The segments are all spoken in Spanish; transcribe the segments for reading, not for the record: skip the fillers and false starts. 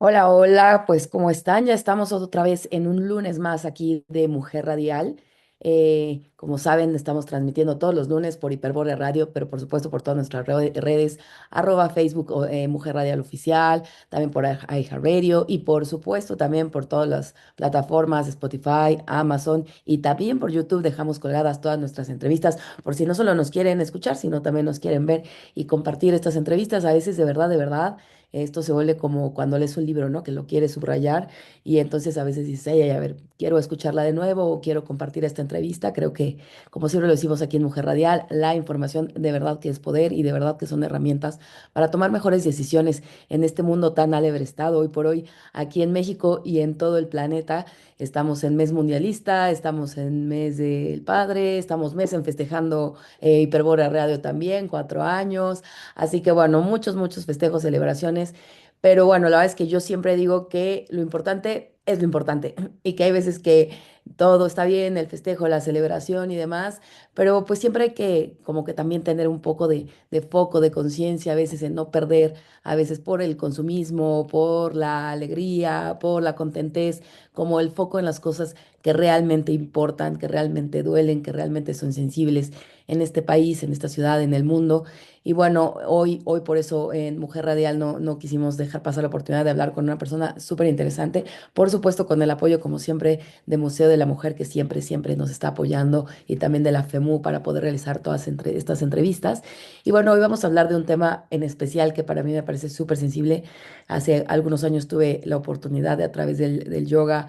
Hola, hola, pues ¿cómo están? Ya estamos otra vez en un lunes más aquí de Mujer Radial. Como saben, estamos transmitiendo todos los lunes por Hiperbore Radio, pero por supuesto por todas nuestras redes, Facebook o, Mujer Radial Oficial, también por iHeartRadio y por supuesto también por todas las plataformas, Spotify, Amazon y también por YouTube dejamos colgadas todas nuestras entrevistas por si no solo nos quieren escuchar, sino también nos quieren ver y compartir estas entrevistas. A veces de verdad. Esto se vuelve como cuando lees un libro, ¿no? Que lo quieres subrayar y entonces a veces dices, ay, ay, a ver, quiero escucharla de nuevo o quiero compartir esta entrevista. Creo que, como siempre lo decimos aquí en Mujer Radial, la información de verdad que es poder y de verdad que son herramientas para tomar mejores decisiones en este mundo tan alebrestado hoy por hoy, aquí en México y en todo el planeta. Estamos en mes mundialista, estamos en mes del padre, estamos mes en festejando Hiperbórea Radio también, 4 años. Así que bueno, muchos festejos, celebraciones, pero bueno, la verdad es que yo siempre digo que lo importante es lo importante y que hay veces que todo está bien, el festejo, la celebración y demás, pero pues siempre hay que como que también tener un poco de foco, de conciencia, a veces en no perder, a veces por el consumismo, por la alegría, por la contentez, como el foco en las cosas que realmente importan, que realmente duelen, que realmente son sensibles en este país, en esta ciudad, en el mundo. Y bueno, hoy por eso en Mujer Radial no quisimos dejar pasar la oportunidad de hablar con una persona súper interesante, por supuesto con el apoyo, como siempre, de Museo de la Mujer, que siempre nos está apoyando, y también de la FEMU para poder realizar todas estas entrevistas. Y bueno, hoy vamos a hablar de un tema en especial que para mí me parece súper sensible. Hace algunos años tuve la oportunidad de a través del yoga.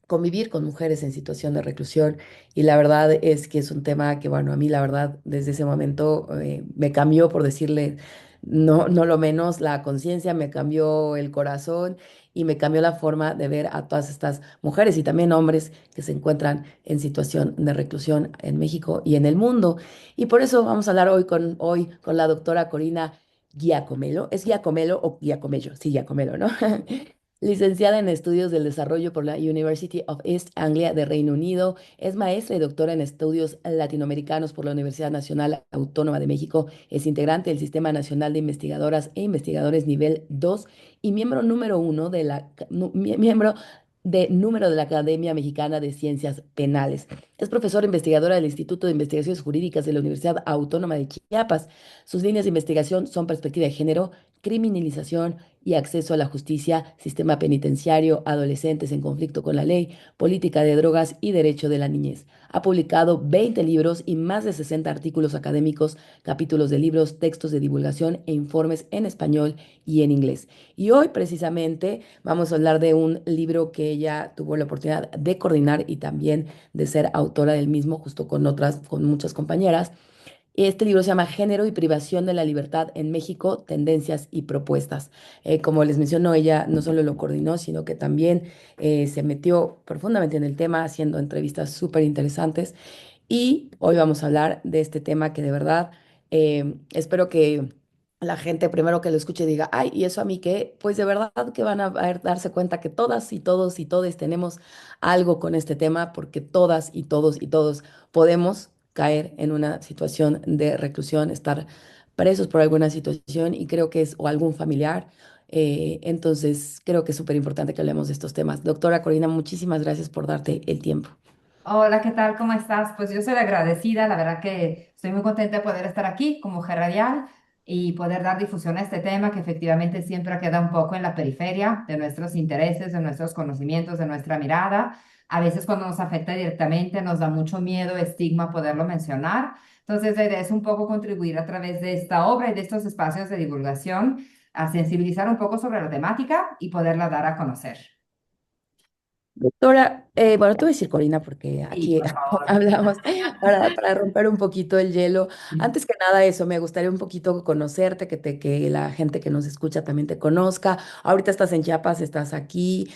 Convivir con mujeres en situación de reclusión y la verdad es que es un tema que, bueno, a mí la verdad desde ese momento me cambió, por decirle, no lo menos, la conciencia, me cambió el corazón y me cambió la forma de ver a todas estas mujeres y también hombres que se encuentran en situación de reclusión en México y en el mundo. Y por eso vamos a hablar hoy con la doctora Corina Giacomello. ¿Es Giacomello o Giacomello? Sí, Giacomello, ¿no? Licenciada en Estudios del Desarrollo por la University of East Anglia de Reino Unido, es maestra y doctora en Estudios Latinoamericanos por la Universidad Nacional Autónoma de México, es integrante del Sistema Nacional de Investigadoras e Investigadores Nivel 2 y miembro número uno de la, miembro de número de la Academia Mexicana de Ciencias Penales. Es profesora investigadora del Instituto de Investigaciones Jurídicas de la Universidad Autónoma de Chiapas. Sus líneas de investigación son perspectiva de género, criminalización y acceso a la justicia, sistema penitenciario, adolescentes en conflicto con la ley, política de drogas y derecho de la niñez. Ha publicado 20 libros y más de 60 artículos académicos, capítulos de libros, textos de divulgación e informes en español y en inglés. Y hoy precisamente vamos a hablar de un libro que ella tuvo la oportunidad de coordinar y también de ser autora del mismo, justo con muchas compañeras. Este libro se llama Género y privación de la libertad en México, tendencias y propuestas. Como les menciono, ella no solo lo coordinó, sino que también se metió profundamente en el tema, haciendo entrevistas súper interesantes. Y hoy vamos a hablar de este tema que de verdad espero que la gente primero que lo escuche diga, ay, ¿y eso a mí qué? Pues de verdad que van a darse cuenta que todas y todos y todes tenemos algo con este tema, porque todas y todos y todos podemos caer en una situación de reclusión, estar presos por alguna situación y creo que es o algún familiar. Entonces, creo que es súper importante que hablemos de estos temas. Doctora Corina, muchísimas gracias por darte el tiempo. Hola, ¿qué tal? ¿Cómo estás? Pues yo soy agradecida, la verdad que estoy muy contenta de poder estar aquí como Mujer Radial y poder dar difusión a este tema que efectivamente siempre queda un poco en la periferia de nuestros intereses, de nuestros conocimientos, de nuestra mirada. A veces cuando nos afecta directamente nos da mucho miedo, estigma poderlo mencionar. Entonces la idea es un poco contribuir a través de esta obra y de estos espacios de divulgación a sensibilizar un poco sobre la temática y poderla dar a conocer. Doctora, bueno, te voy a decir Corina porque Sí, aquí por favor. hablamos para romper un poquito el hielo. Antes que nada eso, me gustaría un poquito conocerte, que la gente que nos escucha también te conozca. Ahorita estás en Chiapas, estás aquí.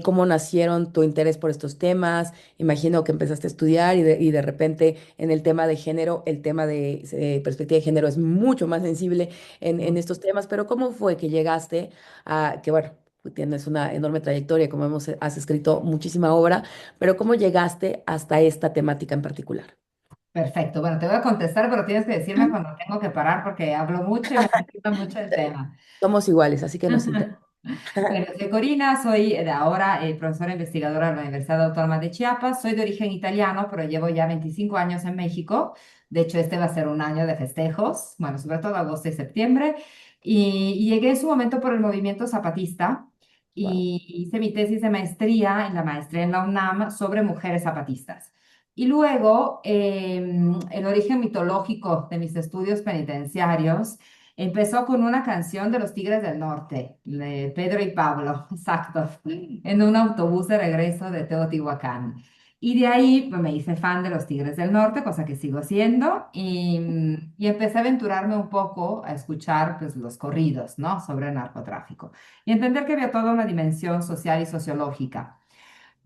¿Cómo nacieron tu interés por estos temas? Imagino que empezaste a estudiar y de repente en el tema de género, el tema de perspectiva de género es mucho más sensible en estos temas, pero ¿cómo fue que llegaste a, que bueno, tienes una enorme trayectoria, como has escrito muchísima obra, pero ¿cómo llegaste hasta esta temática en particular? Perfecto. Bueno, te voy a contestar, pero tienes que decirme cuando tengo que parar porque hablo mucho y me gusta mucho el tema. Somos iguales, así que nos interesa. Bueno, soy Corina, soy de ahora profesora investigadora de la Universidad Autónoma de Chiapas. Soy de origen italiano, pero llevo ya 25 años en México. De hecho, este va a ser un año de festejos, bueno, sobre todo agosto y septiembre. Y llegué en su momento por el movimiento zapatista Wow, y hice mi tesis de maestría en la maestría en la UNAM sobre mujeres zapatistas. Y luego, el origen mitológico de mis estudios penitenciarios. Empezó con una canción de los Tigres del Norte, de Pedro y Pablo, exacto, en un autobús de regreso de Teotihuacán. Y de ahí pues, me hice fan de los Tigres del Norte, cosa que sigo siendo, y empecé a aventurarme un poco a escuchar pues, los corridos, ¿no? Sobre el narcotráfico y entender que había toda una dimensión social y sociológica.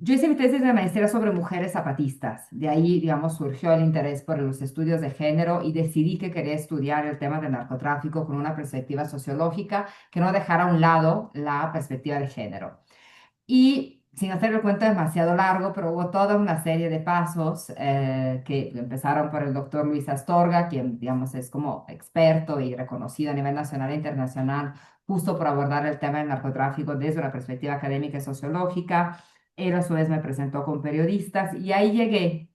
Yo hice mi tesis de maestría sobre mujeres zapatistas. De ahí, digamos, surgió el interés por los estudios de género y decidí que quería estudiar el tema del narcotráfico con una perspectiva sociológica que no dejara a un lado la perspectiva de género. Y sin hacer el cuento demasiado largo, pero hubo toda una serie de pasos que empezaron por el doctor Luis Astorga, quien, digamos, es como experto y reconocido a nivel nacional e internacional, justo por abordar el tema del narcotráfico desde una perspectiva académica y sociológica. Él a su vez me presentó con periodistas y ahí llegué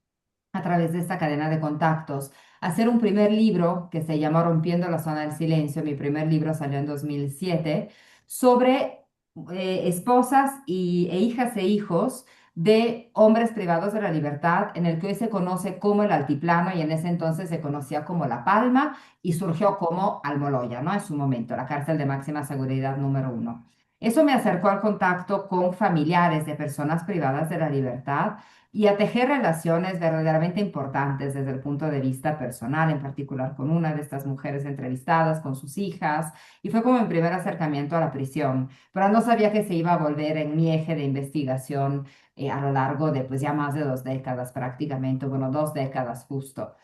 a través de esta cadena de contactos a hacer un primer libro que se llama Rompiendo la zona del silencio. Mi primer libro salió en 2007 sobre esposas e hijas e hijos de hombres privados de la libertad, en el que hoy se conoce como el Altiplano y en ese entonces se conocía como La Palma y surgió como Almoloya, ¿no? En su momento, la cárcel de máxima seguridad número uno. Eso me acercó al contacto con familiares de personas privadas de la libertad y a tejer relaciones verdaderamente importantes desde el punto de vista personal, en particular con una de estas mujeres entrevistadas, con sus hijas, y fue como mi primer acercamiento a la prisión, pero no sabía que se iba a volver en mi eje de investigación a lo largo de pues ya más de 2 décadas prácticamente, bueno, 2 décadas justo.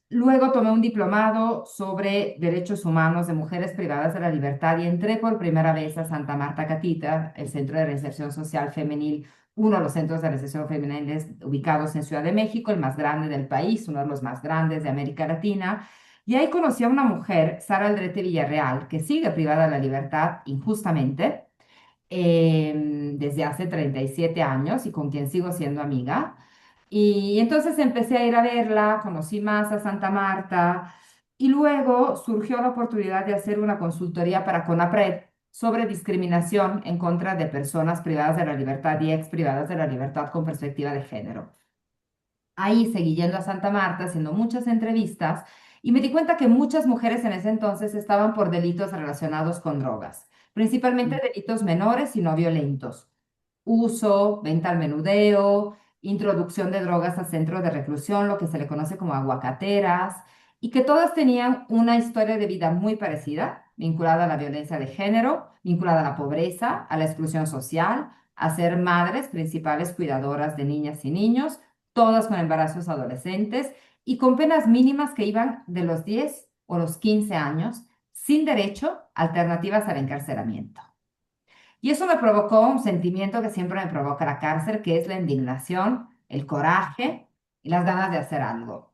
Luego tomé un diplomado sobre derechos humanos de mujeres privadas de la libertad y entré por primera vez a Santa Marta Catita, el Centro de Reinserción Social Femenil, uno de los centros de reinserción femenil ubicados en Ciudad de México, el más grande del país, uno de los más grandes de América Latina. Y ahí conocí a una mujer, Sara Aldrete Villarreal, que sigue privada de la libertad injustamente desde hace 37 años y con quien sigo siendo amiga. Y entonces empecé a ir a verla, conocí más a Santa Marta y luego surgió la oportunidad de hacer una consultoría para CONAPRED sobre discriminación en contra de personas privadas de la libertad y ex privadas de la libertad con perspectiva de género. Ahí seguí yendo a Santa Marta haciendo muchas entrevistas y me di cuenta que muchas mujeres en ese entonces estaban por delitos relacionados con drogas, principalmente delitos menores y no violentos: uso, venta al menudeo, introducción de drogas a centros de reclusión, lo que se le conoce como aguacateras, y que todas tenían una historia de vida muy parecida, vinculada a la violencia de género, vinculada a la pobreza, a la exclusión social, a ser madres principales cuidadoras de niñas y niños, todas con embarazos adolescentes y con penas mínimas que iban de los 10 o los 15 años, sin derecho a alternativas al encarcelamiento. Y eso me provocó un sentimiento que siempre me provoca la cárcel, que es la indignación, el coraje y las ganas de hacer algo.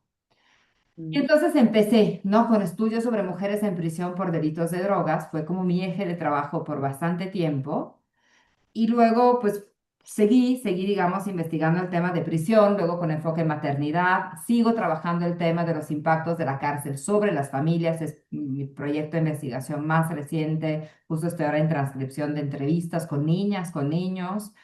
Y mm. entonces empecé, ¿no? Con estudios sobre mujeres en prisión por delitos de drogas, fue como mi eje de trabajo por bastante tiempo. Y luego, pues, digamos, investigando el tema de prisión, luego con enfoque en maternidad. Sigo trabajando el tema de los impactos de la cárcel sobre las familias. Es mi proyecto de investigación más reciente. Justo estoy ahora en transcripción de entrevistas con niñas, con niños.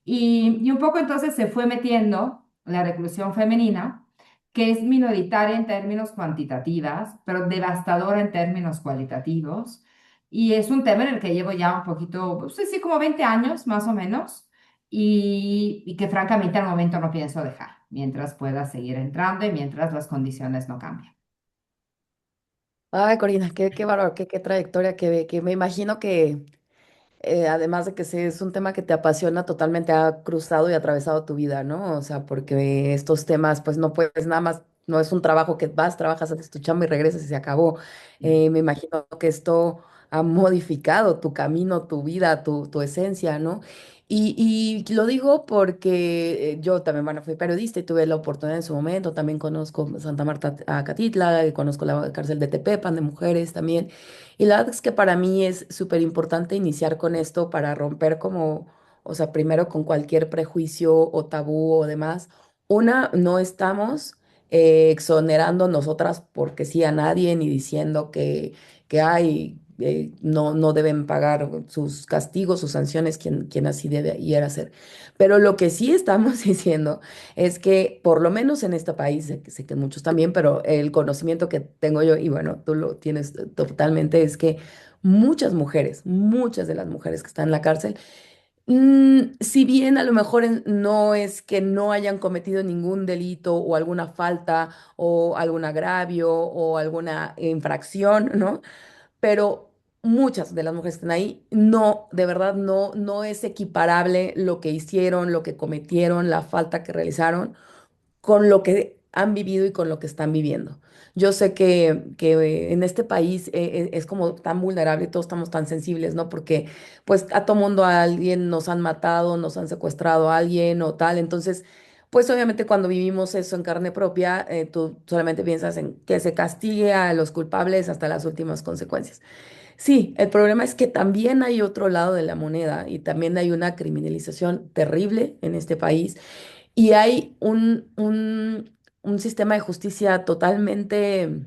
Y un poco entonces se fue metiendo la reclusión femenina, que es minoritaria en términos cuantitativas, pero devastadora en términos cualitativos. Y es un tema en el que llevo ya un poquito, pues sí, como 20 años más o menos, y que francamente al momento no pienso dejar, mientras pueda seguir entrando y mientras las condiciones no cambien. Ay, Corina, qué valor, qué trayectoria, que me imagino que además de que sí, es un tema que te apasiona, totalmente ha cruzado y atravesado tu vida, ¿no? O sea, porque estos temas, pues no puedes nada más, no es un trabajo que vas, trabajas, haces tu chamba y regresas y se acabó. Me imagino que esto ha modificado tu camino, tu vida, tu esencia, ¿no? Y lo digo porque yo también, bueno, fui periodista y tuve la oportunidad en su momento, también conozco Santa Marta Acatitla, conozco la cárcel de Tepepan de mujeres también. Y la verdad es que para mí es súper importante iniciar con esto para romper como, o sea, primero con cualquier prejuicio o tabú o demás. Una, no estamos exonerando nosotras porque sí a nadie ni diciendo que hay, no deben pagar sus castigos, sus sanciones, quien así debe ir a hacer. Pero lo que sí estamos diciendo es que, por lo menos en este país, sé que muchos también, pero el conocimiento que tengo yo, y bueno, tú lo tienes totalmente, es que muchas mujeres, muchas de las mujeres que están en la cárcel, si bien a lo mejor no es que no hayan cometido ningún delito o alguna falta o algún agravio o alguna infracción, ¿no? Pero muchas de las mujeres que están ahí, no, de verdad, no es equiparable lo que hicieron, lo que cometieron, la falta que realizaron con lo que han vivido y con lo que están viviendo. Yo sé que en este país es como tan vulnerable, todos estamos tan sensibles, ¿no? Porque pues a todo mundo a alguien nos han matado, nos han secuestrado a alguien o tal. Entonces, pues obviamente cuando vivimos eso en carne propia, tú solamente piensas en que se castigue a los culpables hasta las últimas consecuencias. Sí, el problema es que también hay otro lado de la moneda y también hay una criminalización terrible en este país y hay un sistema de justicia totalmente,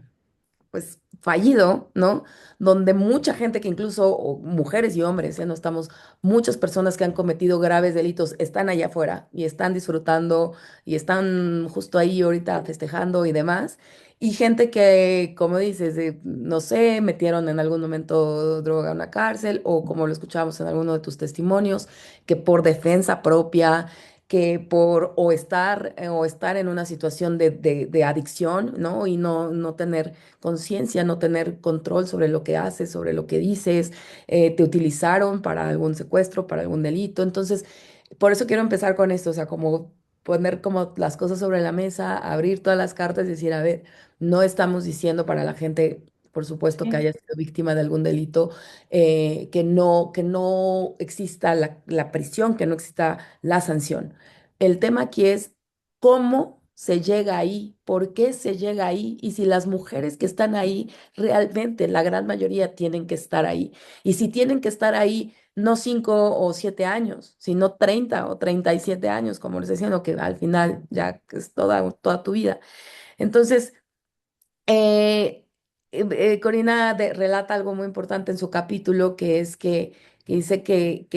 pues, fallido, ¿no? Donde mucha gente que incluso, o mujeres y hombres, no estamos, muchas personas que han cometido graves delitos están allá afuera y están disfrutando y están justo ahí ahorita festejando y demás. Y gente que, como dices, no sé, metieron en algún momento droga en una cárcel o como lo escuchábamos en alguno de tus testimonios, que por defensa propia que por o estar en una situación de adicción, ¿no? Y no tener conciencia, no tener control sobre lo que haces, sobre lo que dices, te utilizaron para algún secuestro, para algún delito. Entonces, por eso quiero empezar con esto, o sea, como poner como las cosas sobre la mesa, abrir todas las cartas y decir, a ver, no estamos diciendo para la gente, por supuesto, que Sí. haya sido víctima de algún delito, que no exista la prisión, que no exista la sanción. El tema aquí es cómo se llega ahí, por qué se llega ahí y si las mujeres que están ahí realmente, la gran mayoría tienen que estar ahí. Y si tienen que estar ahí no 5 o 7 años, sino 30 o 37 años, como les decía, lo que al final ya es toda tu vida. Entonces, eh, Corina relata algo muy importante en su capítulo, que es que dice que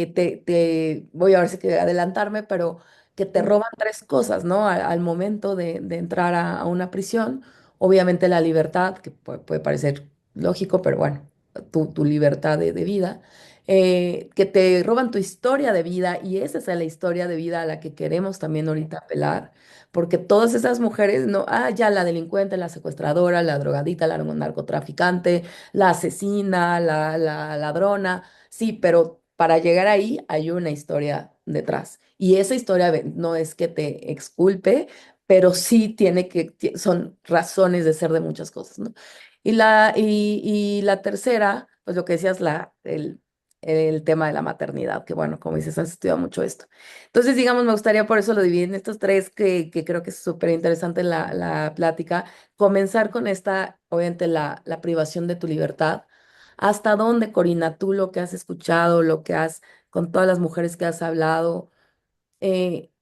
voy a ver si que adelantarme, pero que te roban tres cosas, ¿no? Al momento de entrar a una prisión. Obviamente la libertad, que puede parecer lógico, pero bueno, tu libertad de vida. Que te roban tu historia de vida y esa es la historia de vida a la que queremos también ahorita apelar porque todas esas mujeres, no, ya la delincuente, la secuestradora, la drogadita, la narcotraficante, la asesina, la ladrona, sí, pero para llegar ahí hay una historia detrás. Y esa historia no es que te exculpe, pero sí son razones de ser de muchas cosas, ¿no? Y la tercera, pues lo que decías, el tema de la maternidad, que bueno, como dices, has estudiado mucho esto. Entonces, digamos, me gustaría, por eso lo dividí en estos tres, que creo que es súper interesante la plática. Comenzar con esta, obviamente, la privación de tu libertad. ¿Hasta dónde, Corina, tú lo que has escuchado, con todas las mujeres que has hablado,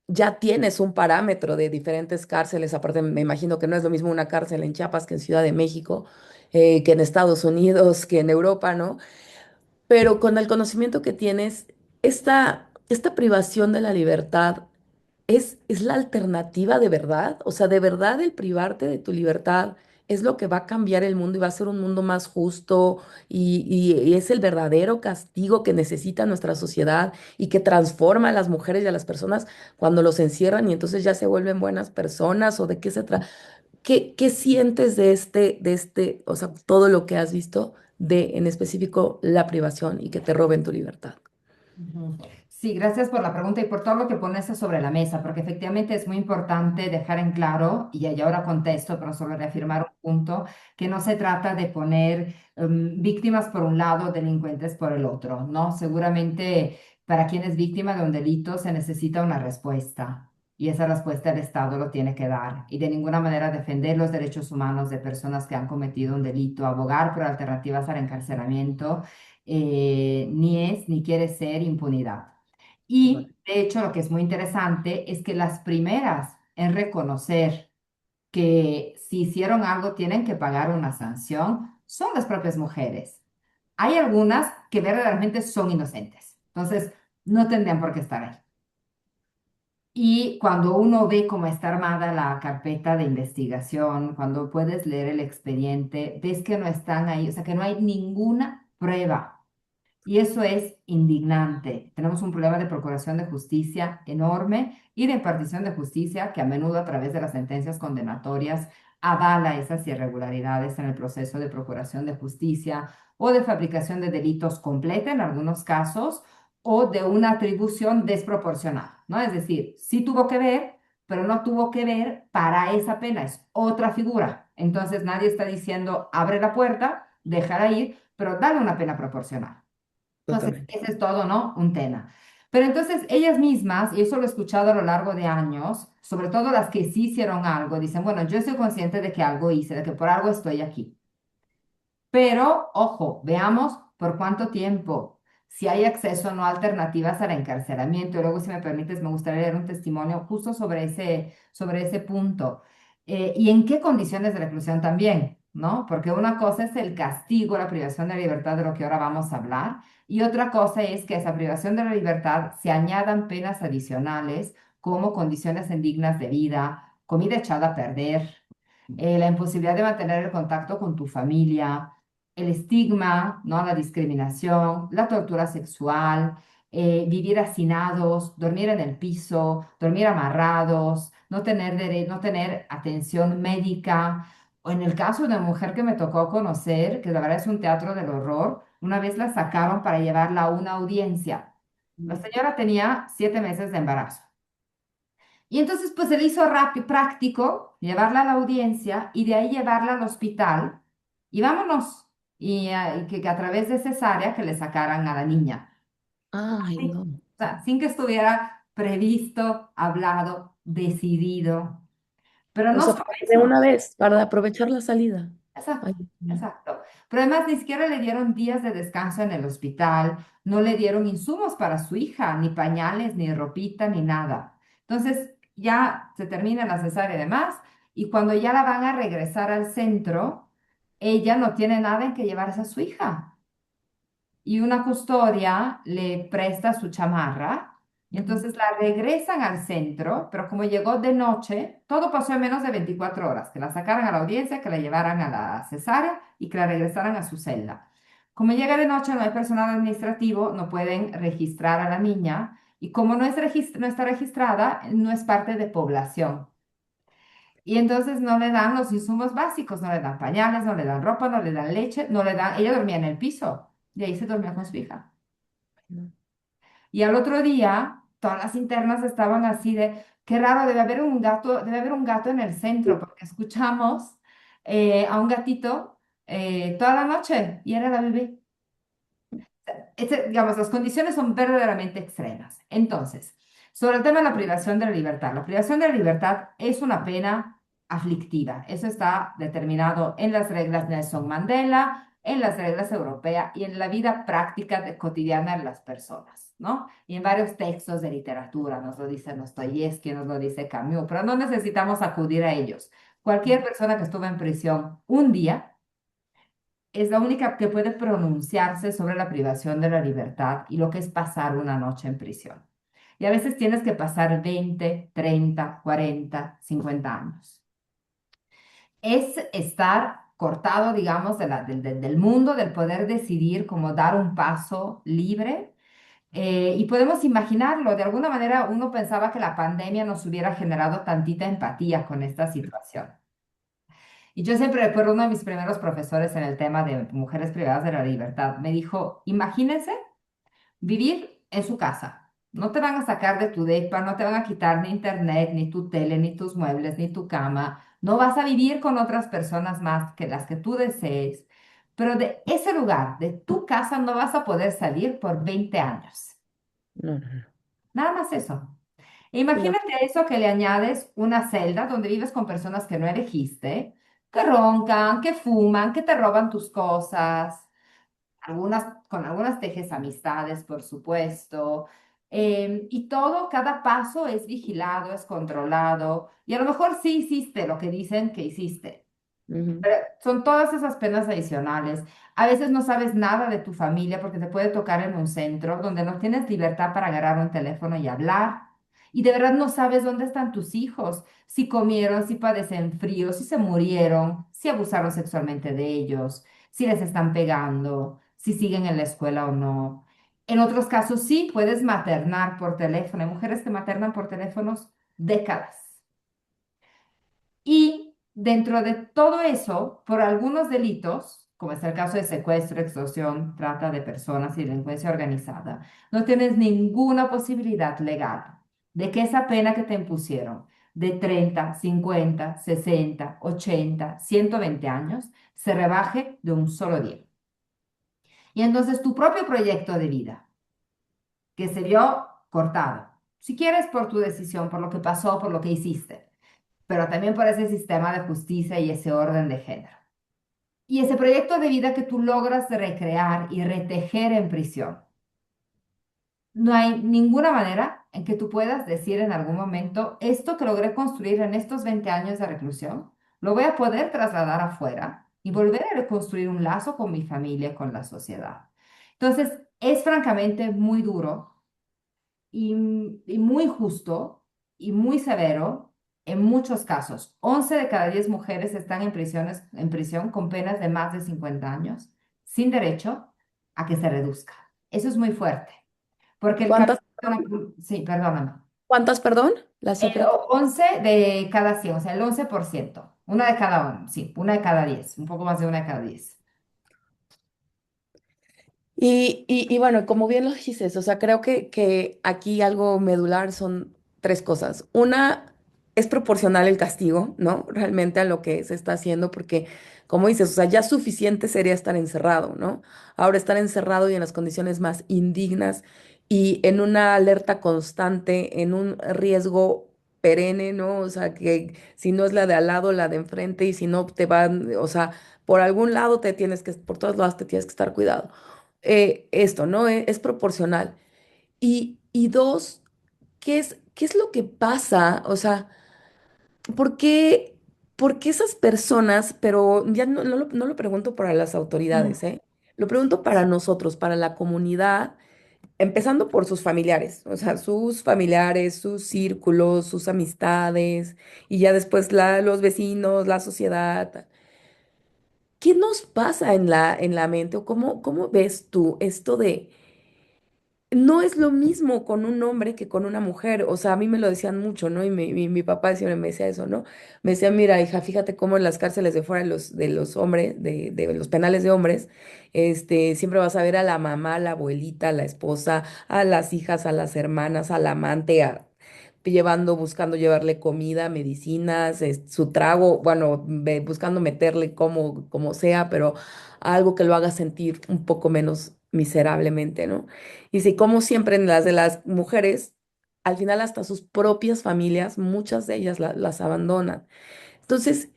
ya tienes un parámetro de diferentes cárceles? Aparte, me imagino que no es lo mismo una cárcel en Chiapas que en Ciudad de México, que en Estados Unidos, que en Europa, ¿no? Pero con el conocimiento que tienes, esta privación de la libertad es la alternativa de verdad. O sea, de verdad el privarte de tu libertad es lo que va a cambiar el mundo y va a ser un mundo más justo y es el verdadero castigo que necesita nuestra sociedad y que transforma a las mujeres y a las personas cuando los encierran y entonces ya se vuelven buenas personas o de qué se trata. ¿Qué sientes o sea, todo lo que has visto en específico, la privación y que te roben tu libertad? Ujú. Sí, gracias por la pregunta y por todo lo que pones sobre la mesa, porque efectivamente es muy importante dejar en claro, y ya ahora contesto, pero solo reafirmar un punto, que no se trata de poner víctimas por un lado, delincuentes por el otro, ¿no? Seguramente para quien es víctima de un delito se necesita una respuesta y esa respuesta el Estado lo tiene que dar y de ninguna manera defender los derechos humanos de personas que han cometido un delito, abogar por alternativas al encarcelamiento, ni es ni quiere ser impunidad. Bueno, Y de hecho, lo que es muy interesante es que las primeras en reconocer que si hicieron algo tienen que pagar una sanción son las propias mujeres. Hay algunas que verdaderamente son inocentes, entonces no tendrían por qué estar ahí. Y cuando uno ve cómo está armada la carpeta de investigación, cuando puedes leer el expediente, ves que no están ahí, o sea, que no hay ninguna prueba. Y eso es indignante. Tenemos un problema de procuración de justicia enorme y de impartición de justicia que a menudo a través de las sentencias condenatorias avala esas irregularidades en el proceso de procuración de justicia o de fabricación de delitos completa en algunos casos o de una atribución desproporcionada, ¿no? Es decir, sí tuvo que ver, pero no tuvo que ver para esa pena, es otra figura. Entonces nadie está diciendo abre la puerta, déjala ir, pero dale una pena proporcional. Entonces, totalmente. ese es todo, ¿no? Un tema. Pero entonces ellas mismas, y eso lo he escuchado a lo largo de años, sobre todo las que sí hicieron algo, dicen, bueno, yo soy consciente de que algo hice, de que por algo estoy aquí. Pero, ojo, veamos por cuánto tiempo, si hay acceso o no a alternativas al encarcelamiento. Y luego, si me permites, me gustaría leer un testimonio justo sobre ese punto. Y en qué condiciones de reclusión también, ¿no? Porque una cosa es el castigo, la privación de la libertad de lo que ahora vamos a hablar, y otra cosa es que a esa privación de la libertad se añadan penas adicionales como condiciones indignas de vida, comida echada a perder, la imposibilidad de mantener el contacto con tu familia, el estigma, ¿no? La discriminación, la tortura sexual, vivir hacinados, dormir en el piso, dormir amarrados, no tener atención médica. O en el caso de una mujer que me tocó conocer, que la verdad es un teatro del horror, una vez la sacaron para llevarla a una audiencia. La señora tenía 7 meses de embarazo. Y entonces pues se le hizo rápido, práctico llevarla a la audiencia y de ahí llevarla al hospital y vámonos. Y que a través de cesárea que le sacaran a la niña. Ay, Sí. no. O sea, sin que estuviera previsto, hablado, decidido. Pero O no sea, solo de eso. una vez, para aprovechar la salida. Exacto, Ay, no. exacto. Pero además ni siquiera le dieron días de descanso en el hospital, no le dieron insumos para su hija, ni pañales, ni ropita, ni nada. Entonces ya se termina la cesárea y demás, y cuando ya la van a regresar al centro, ella no tiene nada en que llevarse a su hija y una custodia le presta su chamarra y Ujú. entonces la regresan al centro, pero como llegó de noche, todo pasó en menos de 24 horas, que la sacaran a la audiencia, que la llevaran a la cesárea y que la regresaran a su celda. Como llega de noche, no hay personal administrativo, no pueden registrar a la niña y como no está registrada, no es parte de población. Y entonces no le dan los insumos básicos, no le dan pañales, no le dan ropa, no le dan leche, no le dan, ella dormía en el piso y ahí se dormía con su hija. No. Y al otro día, todas las internas estaban así de, qué raro, debe haber un gato en el centro, porque escuchamos a un gatito toda la noche y era la bebé. Digamos, las condiciones son verdaderamente extremas. Entonces, sobre el tema de la privación de la libertad, la privación de la libertad es una pena aflictiva. Eso está determinado en las reglas Nelson Mandela, en las reglas europeas y en la vida práctica cotidiana de las personas, ¿no? Y en varios textos de literatura, nos lo dice Dostoyevsky, nos lo dice Camus, pero no necesitamos acudir a ellos. Cualquier persona que estuvo en prisión un día es la única que puede pronunciarse sobre la privación de la libertad y lo que es pasar una noche en prisión. Y a veces tienes que pasar 20, 30, 40, 50 años. Es estar cortado, digamos, del mundo, del poder decidir, como dar un paso libre. Y podemos imaginarlo, de alguna manera uno pensaba que la pandemia nos hubiera generado tantita empatía con esta situación. Y yo siempre recuerdo uno de mis primeros profesores en el tema de mujeres privadas de la libertad. Me dijo, imagínense vivir en su casa. No te van a sacar de tu depa, no te van a quitar ni internet, ni tu tele, ni tus muebles, ni tu cama. No vas a vivir con otras personas más que las que tú desees. Pero de ese lugar, de tu casa, no vas a poder salir por 20 años. No, no, no. Nada más eso. Sí, no. Imagínate a eso que le añades una celda donde vives con personas que no elegiste, que roncan, que fuman, que te roban tus cosas. Con algunas tejes amistades, por supuesto. Y todo, cada paso es vigilado, es controlado. Y a lo mejor sí hiciste lo que dicen que hiciste. Ujú, Pero son todas esas penas adicionales. A veces no sabes nada de tu familia porque te puede tocar en un centro donde no tienes libertad para agarrar un teléfono y hablar. Y de verdad no sabes dónde están tus hijos, si comieron, si padecen frío, si se murieron, si abusaron sexualmente de ellos, si les están pegando, si siguen en la escuela o no. En otros casos sí, puedes maternar por teléfono. Hay mujeres que maternan por teléfonos décadas. Y dentro de todo eso, por algunos delitos, como es el caso de secuestro, extorsión, trata de personas y delincuencia organizada, no tienes ninguna posibilidad legal de que esa pena que te impusieron de 30, 50, 60, 80, 120 años se rebaje de un solo día. Y entonces tu propio proyecto de vida, que se vio cortado, si quieres por tu decisión, por lo que pasó, por lo que hiciste, pero también por ese sistema de justicia y ese orden de género. Y ese proyecto de vida que tú logras recrear y retejer en prisión. No hay ninguna manera en que tú puedas decir en algún momento, esto que logré construir en estos 20 años de reclusión, lo voy a poder trasladar afuera y volver a reconstruir un lazo con mi familia, con la sociedad. Entonces, es francamente muy duro y muy justo y muy severo en muchos casos. 11 de cada 10 mujeres están en prisión con penas de más de 50 años, sin derecho a que se reduzca. Eso es muy fuerte, porque el ¿Cuántas, camino... Sí, perdóname. cuántas, perdón? La cifra. 11 de cada 100, o sea, el 11%. Una de cada uno, sí, una de cada 10, un poco más de una de cada 10. Y bueno, como bien lo dices, o sea, creo que aquí algo medular son tres cosas. Una, es proporcional el castigo, ¿no? Realmente a lo que se está haciendo, porque, como dices, o sea, ya suficiente sería estar encerrado, ¿no? Ahora estar encerrado y en las condiciones más indignas y en una alerta constante, en un riesgo perenne, ¿no? O sea, que si no es la de al lado, la de enfrente, y si no te van, o sea, por algún lado te tienes que, por todos lados te tienes que estar cuidado esto, ¿no? Es proporcional. Y dos, qué es lo que pasa? O sea, ¿por qué, por qué esas personas, pero ya no lo pregunto para las autoridades, ¿eh? Lo pregunto para nosotros, para la comunidad, empezando por sus familiares, o sea, sus familiares, sus círculos, sus amistades, y ya después los vecinos, la sociedad. ¿Qué nos pasa en en la mente? ¿O cómo ves tú esto de... No es lo mismo con un hombre que con una mujer. O sea, a mí me lo decían mucho, ¿no? Y mi papá siempre me decía eso, ¿no? Me decía, mira, hija, fíjate cómo en las cárceles de fuera de los hombres, de los penales de hombres, siempre vas a ver a la mamá, a la abuelita, a la esposa, a las hijas, a las hermanas, al amante, llevando, buscando llevarle comida, medicinas, su trago, bueno, buscando meterle como sea, pero algo que lo haga sentir un poco menos miserablemente, ¿no? Y sí, como siempre en las de las mujeres, al final hasta sus propias familias, muchas de ellas las abandonan. Entonces,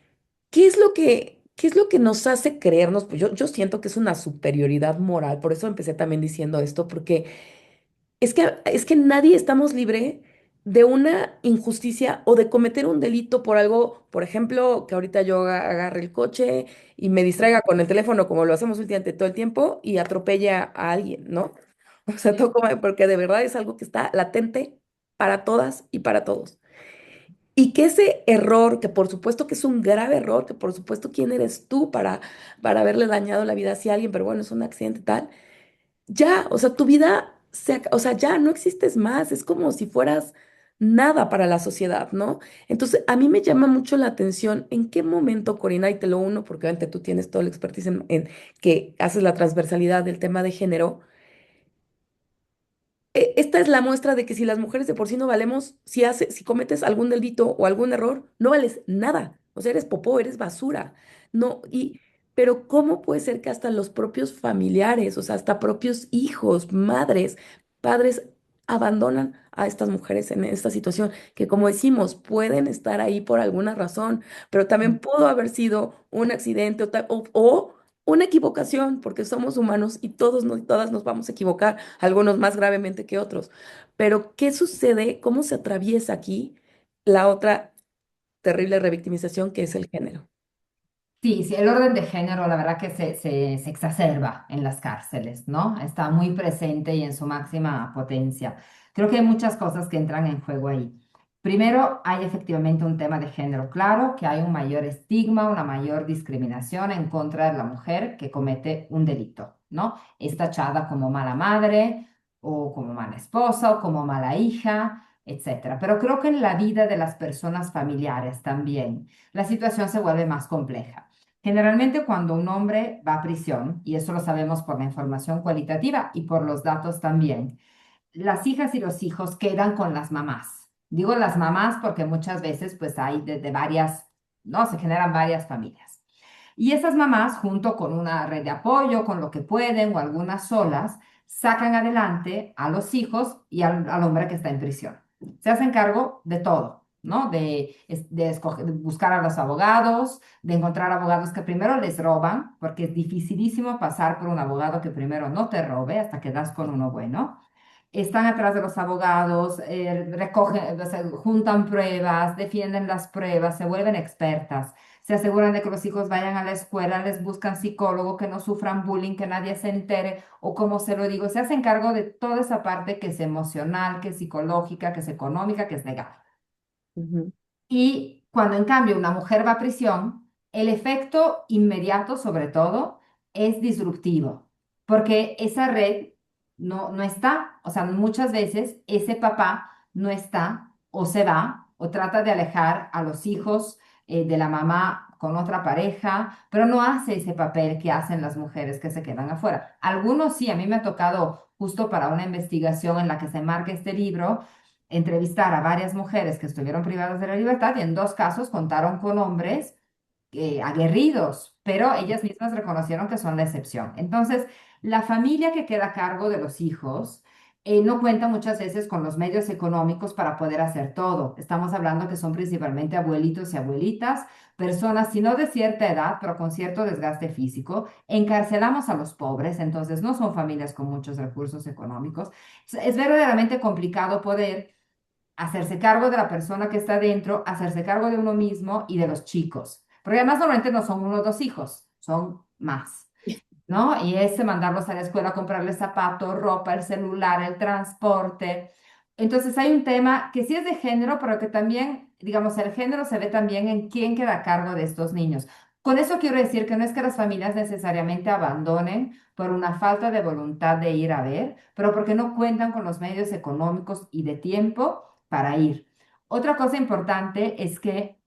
qué es lo que nos hace creernos? Pues yo siento que es una superioridad moral, por eso empecé también diciendo esto, porque es que nadie estamos libre de una injusticia o de cometer un delito por algo, por ejemplo, que ahorita yo agarre el coche y me distraiga con el teléfono, como lo hacemos últimamente todo el tiempo, y atropelle a alguien, ¿no? O sea, todo porque de verdad es algo que está latente para todas y para todos. Y que ese error, que por supuesto que es un grave error, que por supuesto quién eres tú para haberle dañado la vida así a alguien, pero bueno, es un accidente tal, ya, o sea, tu vida, o sea, ya no existes más, es como si fueras nada para la sociedad, ¿no? Entonces, a mí me llama mucho la atención en qué momento, Corina, y te lo uno, porque obviamente tú tienes toda la expertise en que haces la transversalidad del tema de género, esta es la muestra de que si las mujeres de por sí no valemos, si cometes algún delito o algún error, no vales nada. O sea, eres popó, eres basura. No, pero ¿cómo puede ser que hasta los propios familiares, o sea, hasta propios hijos, madres, padres, abandonan a estas mujeres en esta situación? Que como decimos, pueden estar ahí por alguna razón, pero también pudo haber sido un accidente o una equivocación, porque somos humanos y todas nos vamos a equivocar, algunos más gravemente que otros. Pero, ¿qué sucede? ¿Cómo se atraviesa aquí la otra terrible revictimización que es el género? Sí, sí, el orden de género, la verdad que se exacerba en las cárceles, ¿no? Está muy presente y en su máxima potencia. Creo que hay muchas cosas que entran en juego ahí. Primero, hay efectivamente un tema de género claro, que hay un mayor estigma, una mayor discriminación en contra de la mujer que comete un delito, ¿no? Es tachada como mala madre o como mala esposa o como mala hija, etcétera. Pero creo que en la vida de las personas familiares también la situación se vuelve más compleja. Generalmente cuando un hombre va a prisión, y eso lo sabemos por la información cualitativa y por los datos también, las hijas y los hijos quedan con las mamás. Digo las mamás porque muchas veces pues hay de varias, ¿no? Se generan varias familias. Y esas mamás, junto con una red de apoyo, con lo que pueden o algunas solas, sacan adelante a los hijos y al hombre que está en prisión. Se hacen cargo de todo, ¿no? De buscar a los abogados, de encontrar abogados que primero les roban, porque es dificilísimo pasar por un abogado que primero no te robe hasta que das con uno bueno. Están atrás de los abogados, recogen, o sea, juntan pruebas, defienden las pruebas, se vuelven expertas, se aseguran de que los hijos vayan a la escuela, les buscan psicólogo, que no sufran bullying, que nadie se entere, o como se lo digo, se hacen cargo de toda esa parte que es emocional, que es psicológica, que es económica, que es legal. Ujú, Y cuando en cambio una mujer va a prisión, el efecto inmediato, sobre todo, es disruptivo, porque esa red no está, o sea, muchas veces ese papá no está o se va o trata de alejar a los hijos de la mamá con otra pareja, pero no hace ese papel que hacen las mujeres que se quedan afuera. Algunos sí, a mí me ha tocado justo para una investigación en la que se marca este libro entrevistar a varias mujeres que estuvieron privadas de la libertad y en dos casos contaron con hombres aguerridos, pero ellas mismas reconocieron que son la excepción. Entonces, la familia que queda a cargo de los hijos no cuenta muchas veces con los medios económicos para poder hacer todo. Estamos hablando que son principalmente abuelitos y abuelitas, personas, si no de cierta edad, pero con cierto desgaste físico. Encarcelamos a los pobres, entonces no son familias con muchos recursos económicos. Es verdaderamente complicado poder hacerse cargo de la persona que está dentro, hacerse cargo de uno mismo y de los chicos. Porque además normalmente no son uno o dos hijos, son más, ¿no? Y es mandarlos a la escuela, comprarles zapatos, ropa, el celular, el transporte. Entonces hay un tema que sí es de género, pero que también, digamos, el género se ve también en quién queda a cargo de estos niños. Con eso quiero decir que no es que las familias necesariamente abandonen por una falta de voluntad de ir a ver, pero porque no cuentan con los medios económicos y de tiempo para ir. Otra cosa importante es que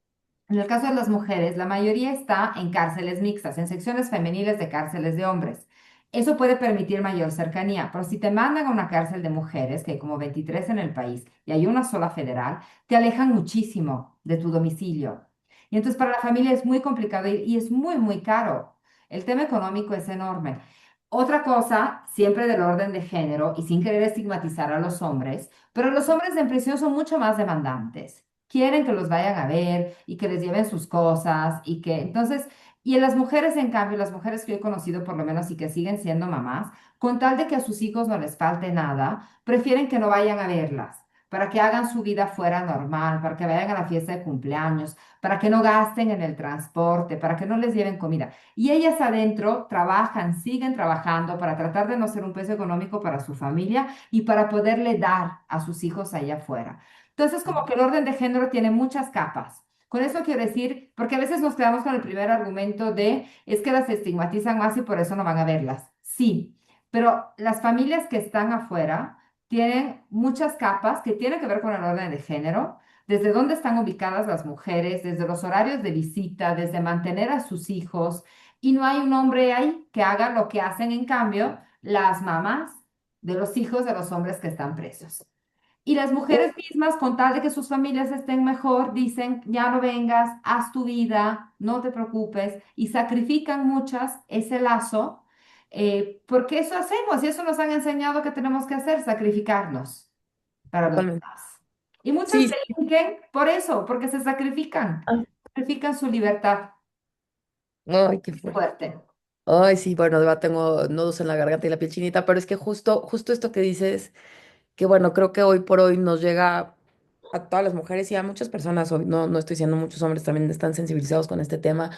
en el caso de las mujeres, la mayoría está en cárceles mixtas, en secciones femeniles de cárceles de hombres. Eso puede permitir mayor cercanía, pero si te mandan a una cárcel de mujeres, que hay como 23 en el país y hay una sola federal, te alejan muchísimo de tu domicilio. Y entonces para la familia es muy complicado ir y es muy, muy caro. El tema económico es enorme. Otra cosa, siempre del orden de género y sin querer estigmatizar a los hombres, pero los hombres en prisión son mucho más demandantes. Quieren que los vayan a ver y que les lleven sus cosas y que entonces, y en las mujeres, en cambio, las mujeres que yo he conocido por lo menos y que siguen siendo mamás, con tal de que a sus hijos no les falte nada, prefieren que no vayan a verlas, para que hagan su vida fuera normal, para que vayan a la fiesta de cumpleaños, para que no gasten en el transporte, para que no les lleven comida. Y ellas adentro trabajan, siguen trabajando para tratar de no ser un peso económico para su familia y para poderle dar a sus hijos allá afuera. Entonces, como que el orden de género tiene muchas capas. Con eso quiero decir, porque a veces nos quedamos con el primer argumento de es que las estigmatizan más y por eso no van a verlas. Sí, pero las familias que están afuera tienen muchas capas que tienen que ver con el orden de género, desde dónde están ubicadas las mujeres, desde los horarios de visita, desde mantener a sus hijos, y no hay un hombre ahí que haga lo que hacen en cambio las mamás de los hijos de los hombres que están presos. Y las Oh, mujeres mismas, con tal de que sus familias estén mejor, dicen, ya no vengas, haz tu vida, no te preocupes, y sacrifican muchas ese lazo, porque eso hacemos y eso nos han enseñado que tenemos que hacer, sacrificarnos para los totalmente. demás. Y muchas Sí, sí. delinquen por eso, porque se sacrifican, Ah, sacrifican su libertad. ay, qué fuerte. Fuerte. Ay, sí, bueno, de verdad tengo nudos en la garganta y la piel chinita, pero es que justo esto que dices, que bueno, creo que hoy por hoy nos llega a todas las mujeres y a muchas personas, hoy no estoy diciendo muchos hombres también están sensibilizados con este tema,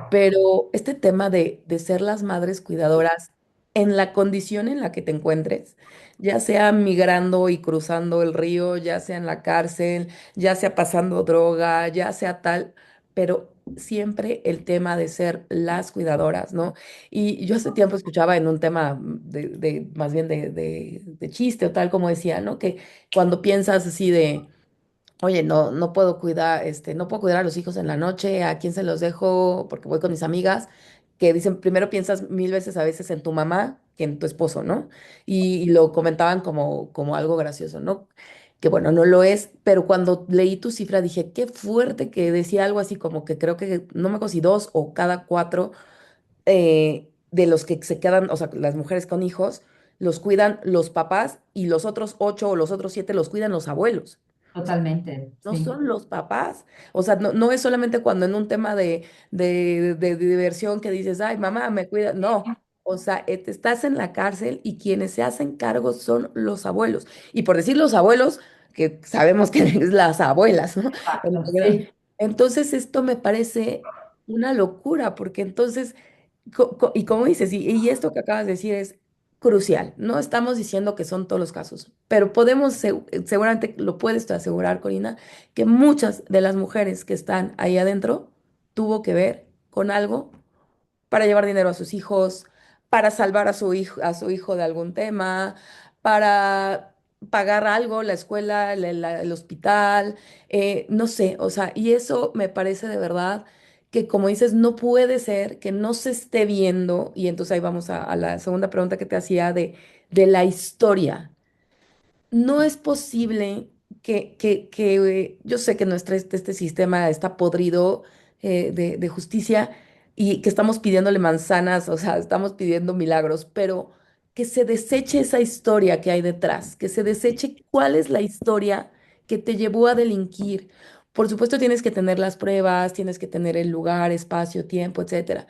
pero este tema de ser las madres cuidadoras en la condición en la que te encuentres, ya sea migrando y cruzando el río, ya sea en la cárcel, ya sea pasando droga, ya sea tal, pero siempre el tema de ser las cuidadoras, ¿no? Y yo hace tiempo escuchaba en un tema más bien de chiste o tal, como decía, ¿no? Que cuando piensas así de oye, no puedo cuidar, no puedo cuidar a los hijos en la noche, ¿a quién se los dejo? Porque voy con mis amigas, que dicen, primero piensas mil veces a veces en tu mamá que en tu esposo, ¿no? Y lo comentaban como algo gracioso, ¿no? Que bueno, no lo es, pero cuando leí tu cifra dije, qué fuerte que decía algo así como que creo que, no me acuerdo si dos o cada cuatro de los que se quedan, o sea, las mujeres con hijos, los cuidan los papás y los otros ocho o los otros siete los cuidan los abuelos. Totalmente, No sí. son los papás. O sea, no es solamente cuando en un tema de diversión que dices, ay, mamá, me cuida. No. O sea, te estás en la cárcel y quienes se hacen cargo son los abuelos. Y por decir los abuelos, que sabemos que es las abuelas, ¿no? Pero, Exacto, sí. entonces esto me parece una locura, porque entonces y como dices, y esto que acabas de decir es crucial. No estamos diciendo que son todos los casos, pero podemos, seguramente lo puedes tú asegurar, Corina, que muchas de las mujeres que están ahí adentro tuvo que ver con algo para llevar dinero a sus hijos, para salvar a su hijo de algún tema, para pagar algo, la escuela, el hospital, no sé, o sea, y eso me parece de verdad que como dices, no puede ser que no se esté viendo, y entonces ahí vamos a la segunda pregunta que te hacía de la historia. No es posible yo sé que este sistema está podrido de justicia y que estamos pidiéndole manzanas, o sea, estamos pidiendo milagros, pero que se deseche esa historia que hay detrás, que se deseche cuál es la historia que te llevó a delinquir. Por supuesto, tienes que tener las pruebas, tienes que tener el lugar, espacio, tiempo, etcétera.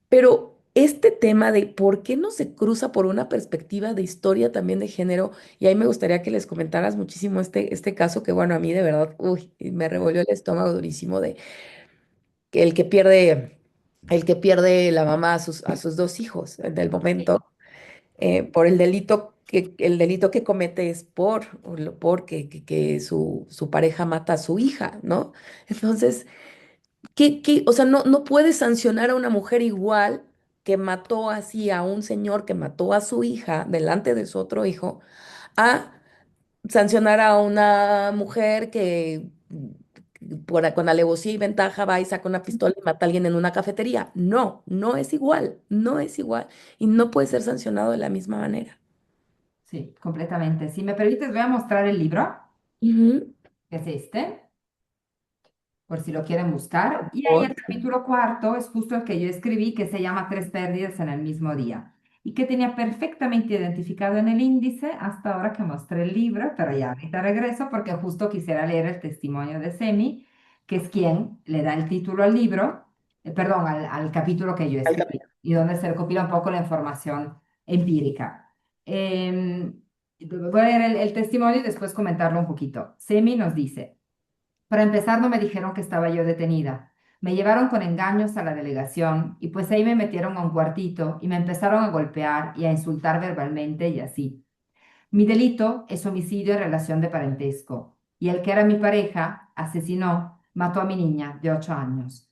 Pero este tema de por qué no se cruza por una perspectiva de historia también de género, y ahí me gustaría que les comentaras muchísimo este caso que, bueno, a mí de verdad, uy, me revolvió el estómago durísimo de que el que pierde la mamá a sus dos hijos en el momento, por el delito que comete es porque su pareja mata a su hija, ¿no? Entonces, o sea, no puedes sancionar a una mujer igual que mató así a un señor que mató a su hija delante de su otro hijo, a sancionar a una mujer que con alevosía y ventaja va y saca una pistola y mata a alguien en una cafetería. No es igual, no es igual y no puede ser sancionado de la misma manera. Sí, completamente. Si me permites, voy a mostrar el libro, Ujú. que es este, por si lo quieren buscar. Y ahí Por- el capítulo cuarto es justo el que yo escribí, que se llama Tres pérdidas en el mismo día. Y que tenía perfectamente identificado en el índice hasta ahora que mostré el libro, pero ya ahorita regreso porque justo quisiera leer el testimonio de Semi, que es quien le da el título al libro, perdón, al capítulo que yo escribí, y donde se recopila un poco la información empírica. Em, Voy a leer el testimonio y después comentarlo un poquito. Semi nos dice. Para empezar, no me dijeron que estaba yo detenida. Me llevaron con engaños a la delegación y pues ahí me metieron a un cuartito y me empezaron a golpear y a insultar verbalmente y así. Mi delito es homicidio en relación de parentesco y el que era mi pareja asesinó, mató a mi niña de 8 años.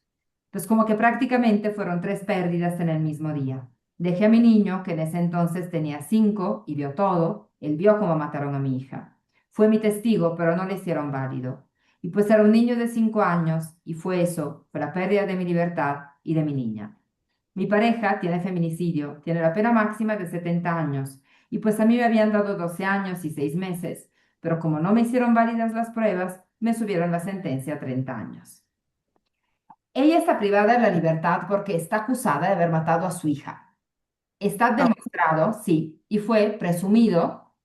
Pues como que prácticamente fueron tres pérdidas en el mismo día. Dejé a mi niño, que en ese entonces tenía 5 y vio todo. Él vio cómo mataron a mi hija. Fue mi testigo, pero no le hicieron válido. Y pues era un niño de 5 años y fue eso, fue la pérdida de mi libertad y de mi niña. Mi pareja tiene feminicidio, tiene la pena máxima de 70 años Y pues a mí me habían dado 12 años y 6 meses, pero como no me hicieron válidas las pruebas, me subieron la sentencia a 30 años. Ella está privada de la libertad porque está acusada de haber matado a su hija. Está Ah, demostrado, sí, y fue presumido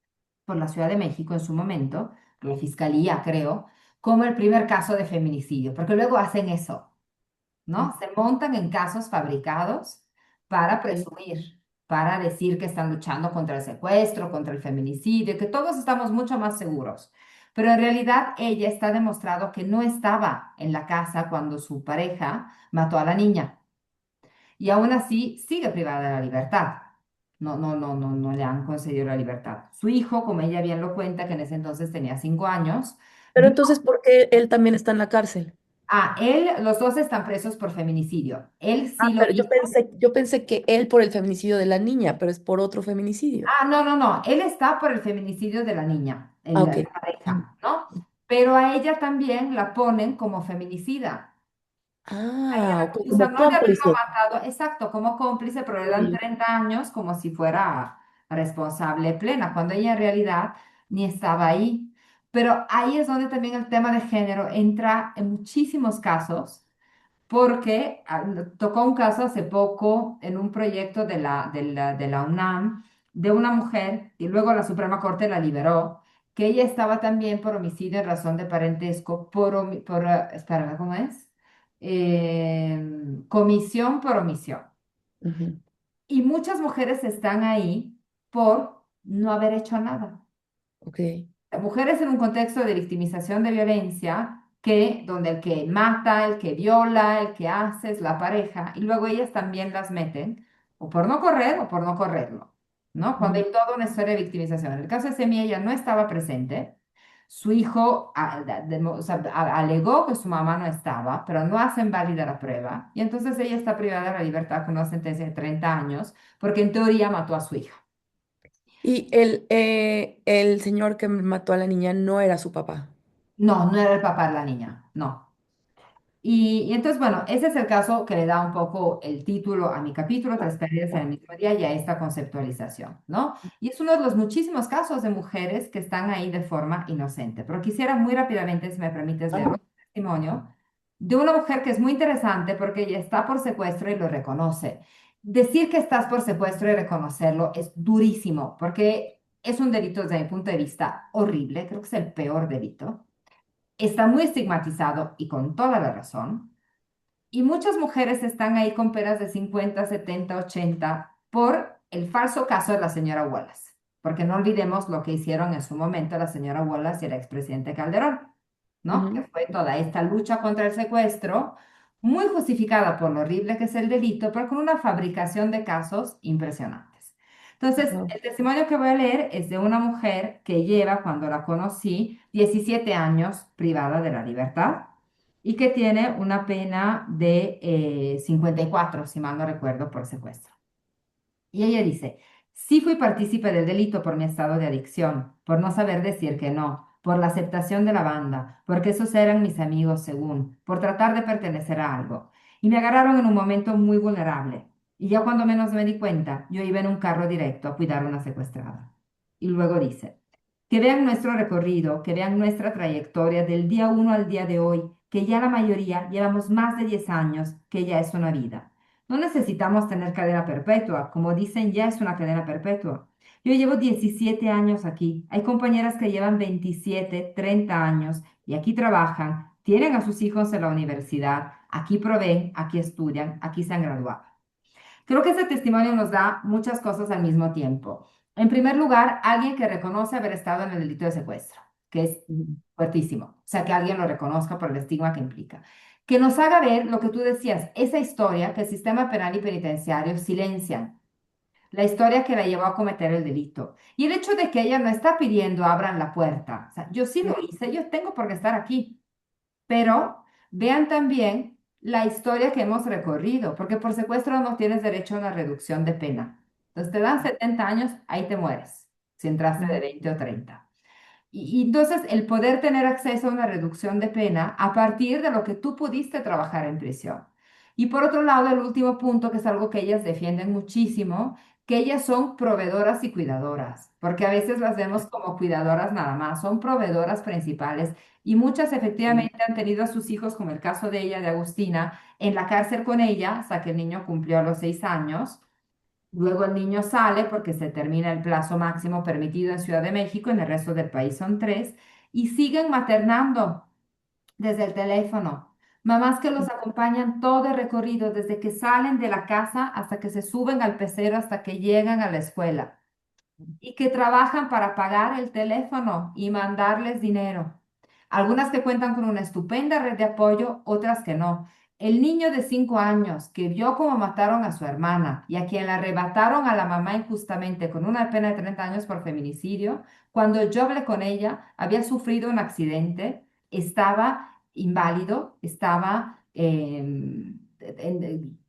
por la Ciudad de México en su momento, por la Fiscalía, creo, como el primer caso de feminicidio, porque luego hacen eso. ¿No? Se montan en casos fabricados para ok. presumir, para decir que están luchando contra el secuestro, contra el feminicidio, que todos estamos mucho más seguros. Pero en realidad ella está demostrado que no estaba en la casa cuando su pareja mató a la niña y aún así sigue privada de la libertad. No le han concedido la libertad. Su hijo, como ella bien lo cuenta, que en ese entonces tenía 5 años, Pero entonces, ¿por qué él también está en la cárcel? los dos están presos por feminicidio. Él Ah, sí lo pero hizo. yo pensé que él por el feminicidio de la niña, pero es por otro feminicidio. No. Él está por el feminicidio de la niña, Ah, la ok. pareja, ¿no? Pero a ella también la ponen como feminicida. A ella Ah, la ok, acusan como no de haberlo cómplice. matado, exacto, como cómplice, pero le dan Ok. 30 años como si fuera responsable plena, cuando ella en realidad ni estaba ahí. Pero ahí es donde también el tema de género entra en muchísimos casos porque tocó un caso hace poco en un proyecto de la UNAM de una mujer y luego la Suprema Corte la liberó, que ella estaba también por homicidio en razón de parentesco, espérame, ¿cómo es? Comisión por omisión. Ujú, Y muchas mujeres están ahí por no haber hecho nada. ok. Mujeres en un contexto de victimización de violencia, donde el que mata, el que viola, el que hace es la pareja, y luego ellas también las meten, o por no correr o por no correrlo, ¿no? Cuando Ujú, hay toda una historia de victimización. En el caso de Semi, ella no estaba presente. Su hijo o sea, alegó que su mamá no estaba, pero no hacen válida la prueba. Y entonces ella está privada de la libertad con una sentencia de 30 años, porque en teoría mató a su hija. y el señor que mató a la niña no era su papá. No, no era el papá de la niña, no. Y entonces, bueno, ese es el caso que le da un poco el título a mi capítulo, Tres pérdidas en el mismo día, y a esta conceptualización, ¿no? Y es uno de los muchísimos casos de mujeres que están ahí de forma inocente. Pero quisiera muy rápidamente, si me permites, leer Ah, un testimonio de una mujer que es muy interesante porque ella está por secuestro y lo reconoce. Decir que estás por secuestro y reconocerlo es durísimo porque es un delito desde mi punto de vista horrible, creo que es el peor delito. Está muy estigmatizado y con toda la razón. Y muchas mujeres están ahí con penas de 50, 70, 80 por el falso caso de la señora Wallace. Porque no olvidemos lo que hicieron en su momento la señora Wallace y el expresidente Calderón, ¿no? Que ujú, fue toda esta lucha contra el secuestro, muy justificada por lo horrible que es el delito, pero con una fabricación de casos impresionantes. Entonces, ajá. el testimonio que voy a leer es de una mujer que lleva, cuando la conocí, 17 años privada de la libertad y que tiene una pena de 54, si mal no recuerdo, por secuestro. Y ella dice, sí fui partícipe del delito por mi estado de adicción, por no saber decir que no, por la aceptación de la banda, porque esos eran mis amigos según, por tratar de pertenecer a algo. Y me agarraron en un momento muy vulnerable. Y ya cuando menos me di cuenta, yo iba en un carro directo a cuidar a una secuestrada. Y luego dice, que vean nuestro recorrido, que vean nuestra trayectoria del día uno al día de hoy, que ya la mayoría llevamos más de 10 años, que ya es una vida. No necesitamos tener cadena perpetua, como dicen, ya es una cadena perpetua. Yo llevo 17 años aquí. Hay compañeras que llevan 27, 30 años y aquí trabajan, tienen a sus hijos en la universidad, aquí proveen, aquí estudian, aquí se han graduado. Creo que ese testimonio nos da muchas cosas al mismo tiempo. En primer lugar, alguien que reconoce haber estado en el delito de secuestro, que es Ujú. fuertísimo. O sea, que alguien lo reconozca por el estigma que implica. Que nos haga ver lo que tú decías, esa historia que el sistema penal y penitenciario silencian, la historia que la llevó a cometer el delito. Y el hecho de que ella no está pidiendo abran la puerta. O sea, yo sí lo hice, yo tengo por qué estar aquí. Pero vean también la historia que hemos recorrido, porque por secuestro no tienes derecho a una reducción de pena. Entonces te dan 70 años, ahí te mueres, si entraste de Ujú. 20 o 30. Y entonces el poder tener acceso a una reducción de pena a partir de lo que tú pudiste trabajar en prisión. Y por otro lado, el último punto, que es algo que ellas defienden muchísimo, que ellas son proveedoras y cuidadoras, porque a veces las vemos como cuidadoras nada más, son proveedoras principales y muchas Sí. efectivamente han tenido a sus hijos, como el caso de ella, de Agustina, en la cárcel con ella hasta que el niño cumplió los 6 años. Luego el niño sale porque se termina el plazo máximo permitido en Ciudad de México, en el resto del país son 3, y siguen maternando desde el teléfono. Mamás que los acompañan todo el recorrido, desde que salen de la casa hasta que se suben al pecero, hasta que llegan a la escuela, y que trabajan para pagar el teléfono y mandarles dinero. Algunas que cuentan con una estupenda red de apoyo, otras que no. El niño de 5 años que vio cómo mataron a su hermana y a quien le arrebataron a la mamá injustamente con una pena de 30 años por feminicidio, cuando yo hablé con ella, había sufrido un accidente, estaba inválido, estaba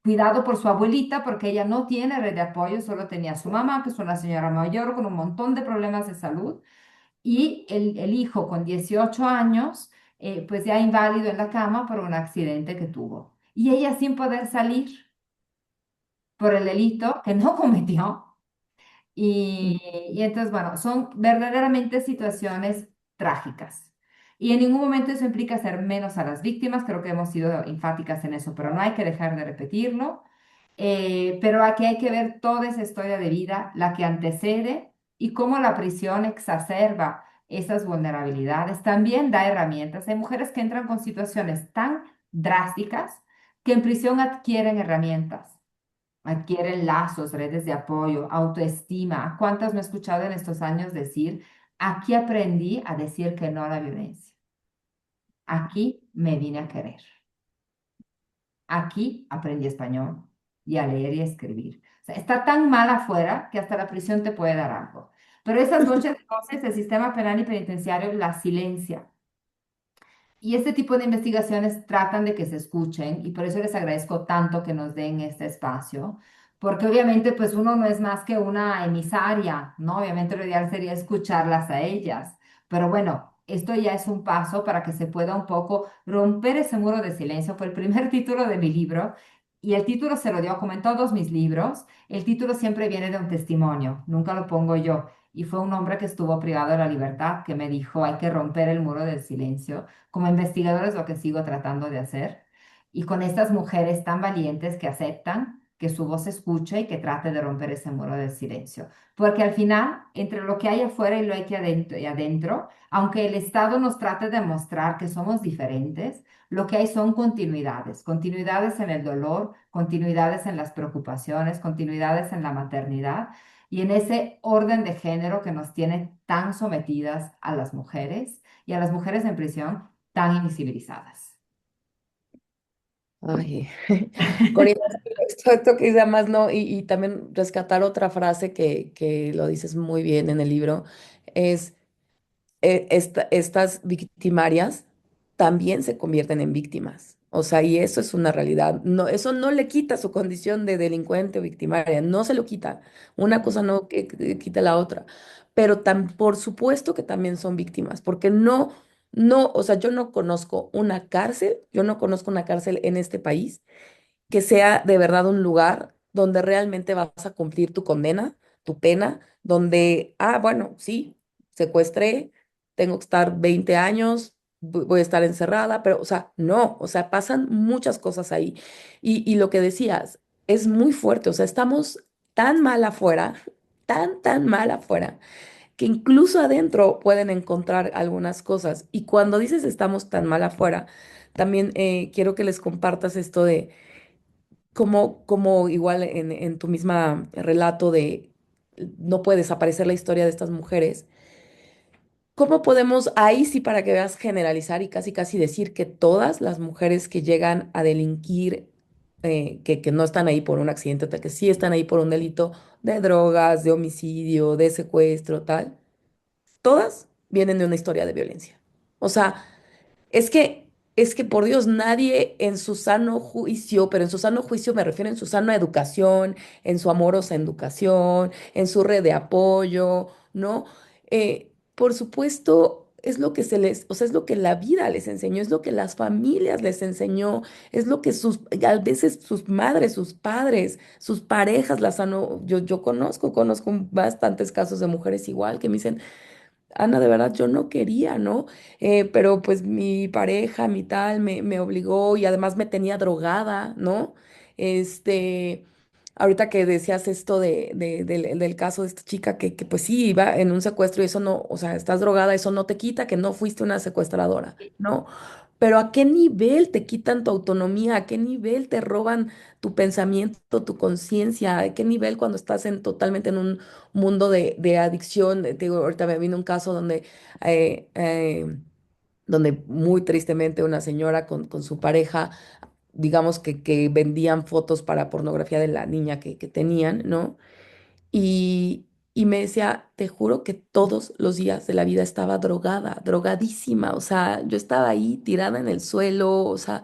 cuidado por su abuelita porque ella no tiene red de apoyo, solo tenía a su mamá, que es una señora mayor con un montón de problemas de salud, y el hijo con 18 años, pues ya inválido en la cama por un accidente que tuvo. Y ella sin poder salir por el delito que no cometió. Y entonces, bueno, son verdaderamente situaciones trágicas. Y en ningún momento eso implica hacer menos a las víctimas, creo que hemos sido enfáticas en eso, pero no hay que dejar de repetirlo. Pero aquí hay que ver toda esa historia de vida, la que antecede y cómo la prisión exacerba esas vulnerabilidades. También da herramientas. Hay mujeres que entran con situaciones tan drásticas que en prisión adquieren herramientas, adquieren lazos, redes de apoyo, autoestima. ¿Cuántas me he escuchado en estos años decir, aquí aprendí a decir que no a la violencia? Aquí me vine a querer. Aquí aprendí español y a leer y a escribir. O sea, está tan mal afuera que hasta la prisión te puede dar algo. Pero esas noches, entonces, el sistema penal y penitenciario la silencia. Y este tipo de investigaciones tratan de que se escuchen y por eso les agradezco tanto que nos den este espacio, porque obviamente pues uno no es más que una emisaria, ¿no? Obviamente lo ideal sería escucharlas a ellas, pero bueno, esto ya es un paso para que se pueda un poco romper ese muro de silencio. Fue el primer título de mi libro y el título se lo dio como en todos mis libros. El título siempre viene de un testimonio, nunca lo pongo yo. Y fue un hombre que estuvo privado de la libertad que me dijo, hay que romper el muro del silencio. Como investigador es lo que sigo tratando de hacer. Y con estas mujeres tan valientes que aceptan que su voz se escuche y que trate de romper ese muro del silencio. Porque al final, entre lo que hay afuera y lo que hay adentro, aunque el Estado nos trate de mostrar que somos diferentes, lo que hay son continuidades, continuidades en el dolor, continuidades en las preocupaciones, continuidades en la maternidad y en ese orden de género que nos tiene tan sometidas a las mujeres y a las mujeres en prisión tan invisibilizadas. Ay, Corina, esto que dice además, no, y también rescatar otra frase que lo dices muy bien en el libro, es estas victimarias también se convierten en víctimas. O sea, y eso es una realidad. No, eso no le quita su condición de delincuente o victimaria, no se lo quita. Una cosa no que quita la otra. Pero por supuesto que también son víctimas, porque no, o sea, yo no conozco una cárcel, yo no conozco una cárcel en este país que sea de verdad un lugar donde realmente vas a cumplir tu condena, tu pena, donde, bueno, sí, secuestré, tengo que estar 20 años, voy a estar encerrada, pero, o sea, no, o sea, pasan muchas cosas ahí. Y lo que decías, es muy fuerte, o sea, estamos tan mal afuera, tan mal afuera, que incluso adentro pueden encontrar algunas cosas. Y cuando dices estamos tan mal afuera, también quiero que les compartas esto de como igual en tu misma relato de no puede desaparecer la historia de estas mujeres, ¿cómo podemos ahí sí para que veas generalizar y casi casi decir que todas las mujeres que llegan a delinquir, que no están ahí por un accidente, que sí están ahí por un delito de drogas, de homicidio, de secuestro, tal, todas vienen de una historia de violencia? O sea, es que por Dios, nadie en su sano juicio, pero en su sano juicio me refiero en su sana educación, en su amorosa educación, en su red de apoyo, ¿no? Por supuesto, es lo que se les, o sea, es lo que la vida les enseñó, es lo que las familias les enseñó, es lo que a veces sus madres, sus padres, sus parejas las han, yo conozco bastantes casos de mujeres igual que me dicen, Ana, de verdad, yo no quería, ¿no? Pero pues mi pareja, mi tal, me obligó y además me tenía drogada, ¿no? Este, ahorita que decías esto del caso de esta chica que pues sí iba en un secuestro y eso no, o sea, estás drogada, eso no te quita que no fuiste una secuestradora, ¿no? Pero ¿a qué nivel te quitan tu autonomía? ¿A qué nivel te roban tu pensamiento, tu conciencia? ¿A qué nivel cuando estás totalmente en un mundo de adicción? Te digo, ahorita me vino un caso eh, eh, donde muy tristemente una señora con su pareja, digamos que vendían fotos para pornografía de la niña que tenían, ¿no? Y me decía, te juro que todos los días de la vida estaba drogada, drogadísima, o sea, yo estaba ahí tirada en el suelo, o sea,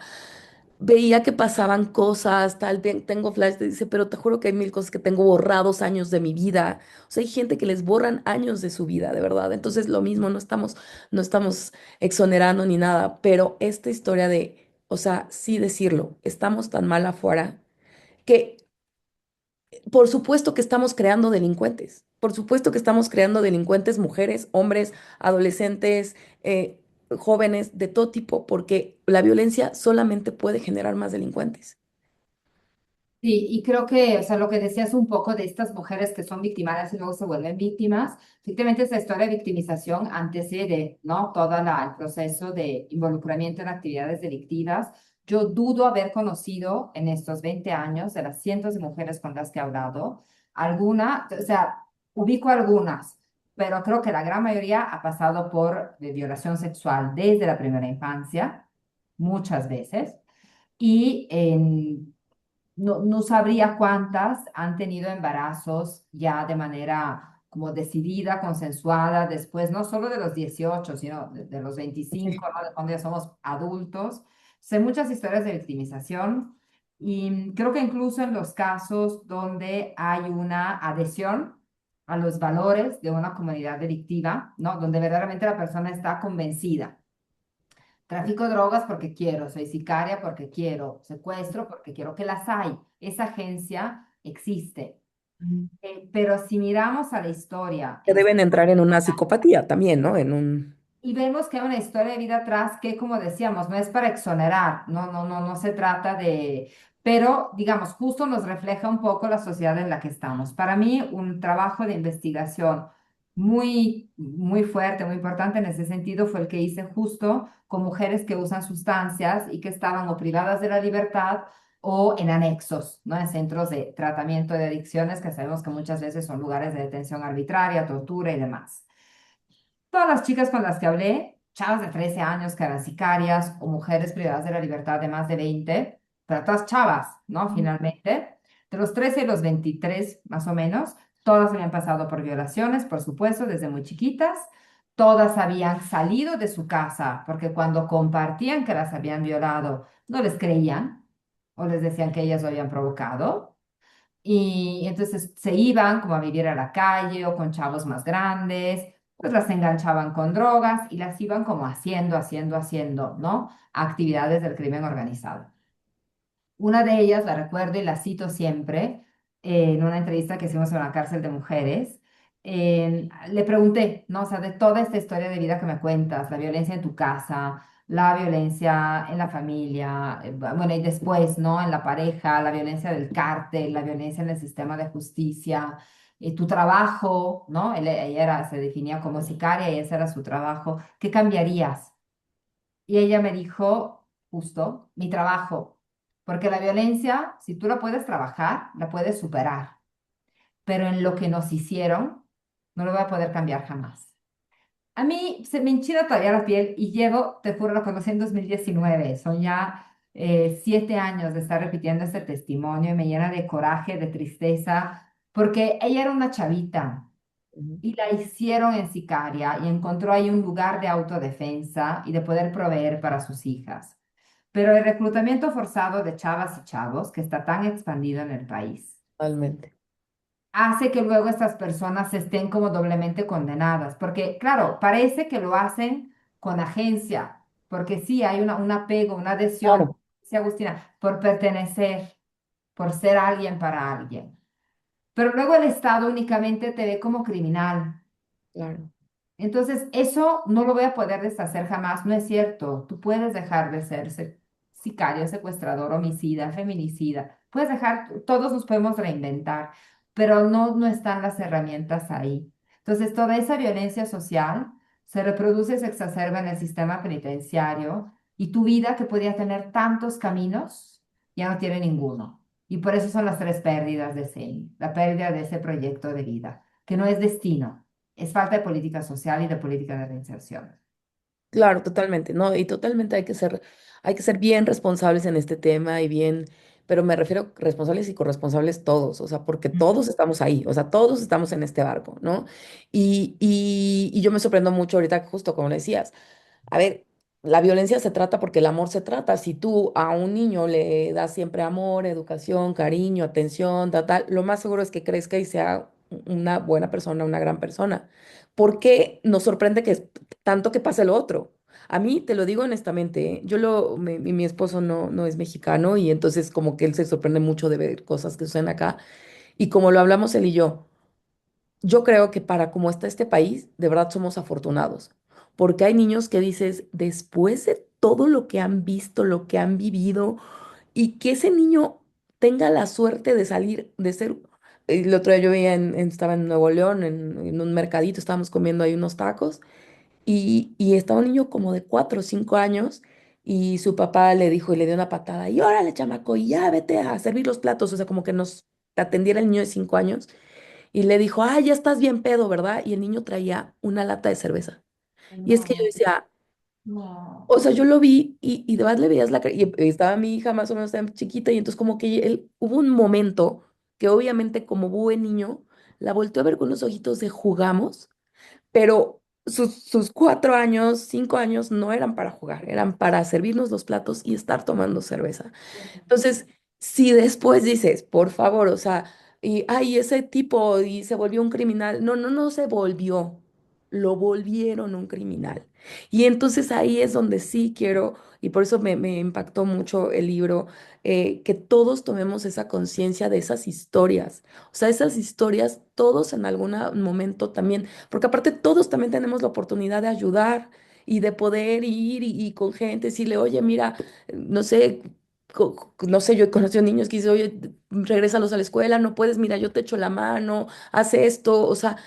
veía que pasaban cosas, tengo flash, dice, pero te juro que hay mil cosas que tengo borrados años de mi vida, o sea, hay gente que les borran años de su vida, de verdad, entonces lo mismo, no estamos exonerando ni nada, pero esta historia de, o sea, sí decirlo, estamos tan mal afuera que por supuesto que estamos creando delincuentes. Por supuesto que estamos creando delincuentes, mujeres, hombres, adolescentes, jóvenes, de todo tipo, porque la violencia solamente puede generar más delincuentes. Sí, y creo que, o sea, lo que decías un poco de estas mujeres que son victimarias y luego se vuelven víctimas, efectivamente esa historia de victimización antecede, ¿no? Todo el proceso de involucramiento en actividades delictivas. Yo dudo haber conocido en estos 20 años, de las cientos de mujeres con las que he hablado, alguna, o sea, ubico algunas, pero creo que la gran mayoría ha pasado por violación sexual desde la primera infancia, muchas veces. Y no sabría cuántas han tenido embarazos ya de manera como decidida, consensuada, después no solo de los 18 sino de los 25, ¿no? De cuando ya somos adultos. Sé muchas historias de victimización y creo que incluso en los casos donde hay una adhesión a los valores de una comunidad delictiva, ¿no? Donde verdaderamente la persona está convencida. Trafico drogas porque quiero, soy sicaria porque quiero, secuestro porque quiero, que las hay. Esa agencia existe. Ujú. Pero si miramos a la historia Que deben entrar en una psicopatía también, ¿no? En un... y vemos que hay una historia de vida atrás que, como decíamos, no es para exonerar, no se trata de, pero digamos, justo nos refleja un poco la sociedad en la que estamos. Para mí, un trabajo de investigación muy fuerte, muy importante en ese sentido fue el que hice justo con mujeres que usan sustancias y que estaban o privadas de la libertad o en anexos, ¿no? En centros de tratamiento de adicciones, que sabemos que muchas veces son lugares de detención arbitraria, tortura y demás. Todas las chicas con las que hablé, chavas de 13 años que eran sicarias o mujeres privadas de la libertad de más de 20, pero todas chavas, ¿no? Finalmente, de los 13 y los 23 más o menos, todas habían pasado por violaciones, por supuesto, desde muy chiquitas. Todas habían salido de su casa porque cuando compartían que las habían violado, no les creían o les decían que ellas lo habían provocado. Y entonces se iban como a vivir a la calle o con chavos más grandes, pues las enganchaban con drogas y las iban como haciendo, ¿no? Actividades del crimen organizado. Una de ellas, la recuerdo y la cito siempre, en una entrevista que hicimos en una cárcel de mujeres, le pregunté, ¿no? O sea, de toda esta historia de vida que me cuentas, la violencia en tu casa, la violencia en la familia, bueno, y después, ¿no? En la pareja, la violencia del cártel, la violencia en el sistema de justicia, tu trabajo, ¿no? Ella se definía como sicaria y ese era su trabajo. ¿Qué cambiarías? Y ella me dijo, justo, mi trabajo, porque la violencia, si tú la puedes trabajar, la puedes superar, pero en lo que nos hicieron, no lo voy a poder cambiar jamás. A mí se me enchina todavía la piel y llevo, te juro, lo conocí en 2019, son ya 7 años de estar repitiendo este testimonio y me llena de coraje, de tristeza, porque ella era una chavita Ujú. y la hicieron en sicaria y encontró ahí un lugar de autodefensa y de poder proveer para sus hijas. Pero el reclutamiento forzado de chavas y chavos que está tan expandido en el país, Totalmente. hace que luego estas personas estén como doblemente condenadas, porque claro, parece que lo hacen con agencia, porque sí hay un apego, una adhesión, Claro, sí, Agustina, por pertenecer, por ser alguien para alguien. Pero luego el Estado únicamente te ve como criminal. claro, Entonces, eso no lo voy a poder deshacer jamás, no es cierto. Tú puedes dejar de ser sicario, secuestrador, homicida, feminicida. Puedes dejar, todos nos podemos reinventar, pero no están las herramientas ahí. Entonces, toda esa violencia social se reproduce, se exacerba en el sistema penitenciario y tu vida, que podía tener tantos caminos, ya no tiene ninguno. Y por eso son las tres pérdidas de SEMI, la pérdida de ese proyecto de vida, que no es destino, es falta de política social y de política de reinserción. claro, totalmente, ¿no? Y totalmente hay que ser bien responsables en este tema y bien, pero me refiero responsables y corresponsables todos, o sea, porque todos estamos ahí, o sea, todos estamos en este barco, ¿no? Y yo me sorprendo mucho ahorita, justo como le decías. A ver, la violencia se trata porque el amor se trata. Si tú a un niño le das siempre amor, educación, cariño, atención, tal, tal, lo más seguro es que crezca y sea una buena persona, una gran persona. ¿Por qué nos sorprende que tanto que pase lo otro? A mí, te lo digo honestamente, mi esposo no es mexicano y entonces como que él se sorprende mucho de ver cosas que suceden acá. Y como lo hablamos él y yo creo que para como está este país, de verdad somos afortunados, porque hay niños que dices, después de todo lo que han visto, lo que han vivido, y que ese niño tenga la suerte de salir, de ser... El otro día yo veía, estaba en Nuevo León, en un mercadito, estábamos comiendo ahí unos tacos, y estaba un niño como de 4 o 5 años, y su papá le dijo y le dio una patada, y órale, chamaco, y ya vete a servir los platos, o sea, como que nos atendiera el niño de 5 años. Y le dijo, ah, ya estás bien pedo, ¿verdad? Y el niño traía una lata de cerveza. Y es que yo No, decía, no. o sea, yo lo vi y de verdad le veías la cara. Y estaba mi hija más o menos tan chiquita y entonces como que él, hubo un momento que obviamente como buen niño, la volteó a ver con los ojitos de jugamos, pero sus 4 años, 5 años no eran para jugar, eran para servirnos los platos y estar tomando cerveza. Entonces, si después dices, por favor, o sea, y ay, ese tipo y se volvió un criminal, no se volvió, lo volvieron un criminal. Y entonces ahí es donde sí quiero, y por eso me impactó mucho el libro, que todos tomemos esa conciencia de esas historias. O sea, esas historias, todos en algún momento también, porque aparte todos también tenemos la oportunidad de ayudar y de poder ir y con gente, decirle, oye, mira, no sé, no sé, yo he conocido niños que dicen, oye, regrésalos a la escuela, no puedes, mira, yo te echo la mano, haz esto, o sea,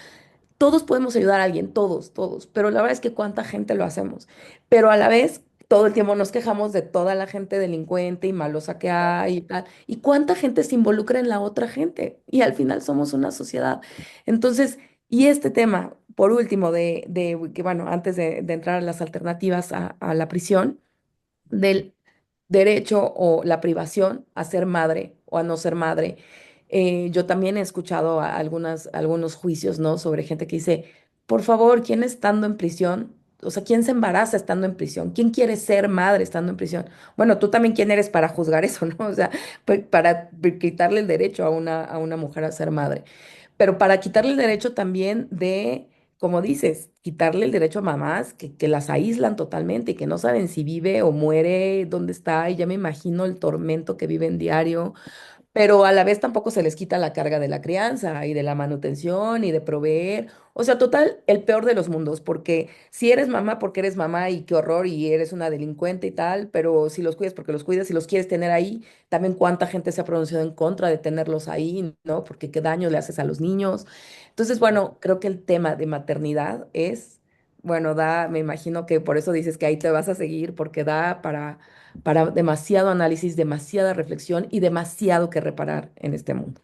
todos podemos ayudar a alguien, todos, pero la verdad es que cuánta gente lo hacemos, pero a la vez todo el tiempo nos quejamos de toda la gente delincuente y malosa que hay y tal, y cuánta gente se involucra en la otra gente, y al final somos una sociedad. Entonces, y este tema, por último, de que bueno, antes de entrar a las alternativas a la prisión, del derecho o la privación a ser madre o a no ser madre. Yo también he escuchado algunos juicios, ¿no? Sobre gente que dice, por favor, ¿quién estando en prisión? O sea, ¿quién se embaraza estando en prisión? ¿Quién quiere ser madre estando en prisión? Bueno, tú también, ¿quién eres para juzgar eso, no? O sea, para quitarle el derecho a una mujer a ser madre, pero para quitarle el derecho también de, como dices, quitarle el derecho a mamás que las aíslan totalmente y que no saben si vive o muere, dónde está, y ya me imagino el tormento que viven diario, pero a la vez tampoco se les quita la carga de la crianza y de la manutención y de proveer. O sea, total, el peor de los mundos, porque si eres mamá, porque eres mamá y qué horror y eres una delincuente y tal, pero si los cuidas porque los cuidas y los quieres tener ahí, también cuánta gente se ha pronunciado en contra de tenerlos ahí, ¿no? Porque qué daño le haces a los niños. Entonces, bueno, creo que el tema de maternidad es, bueno, me imagino que por eso dices que ahí te vas a seguir, porque da para demasiado análisis, demasiada reflexión y demasiado que reparar en este mundo.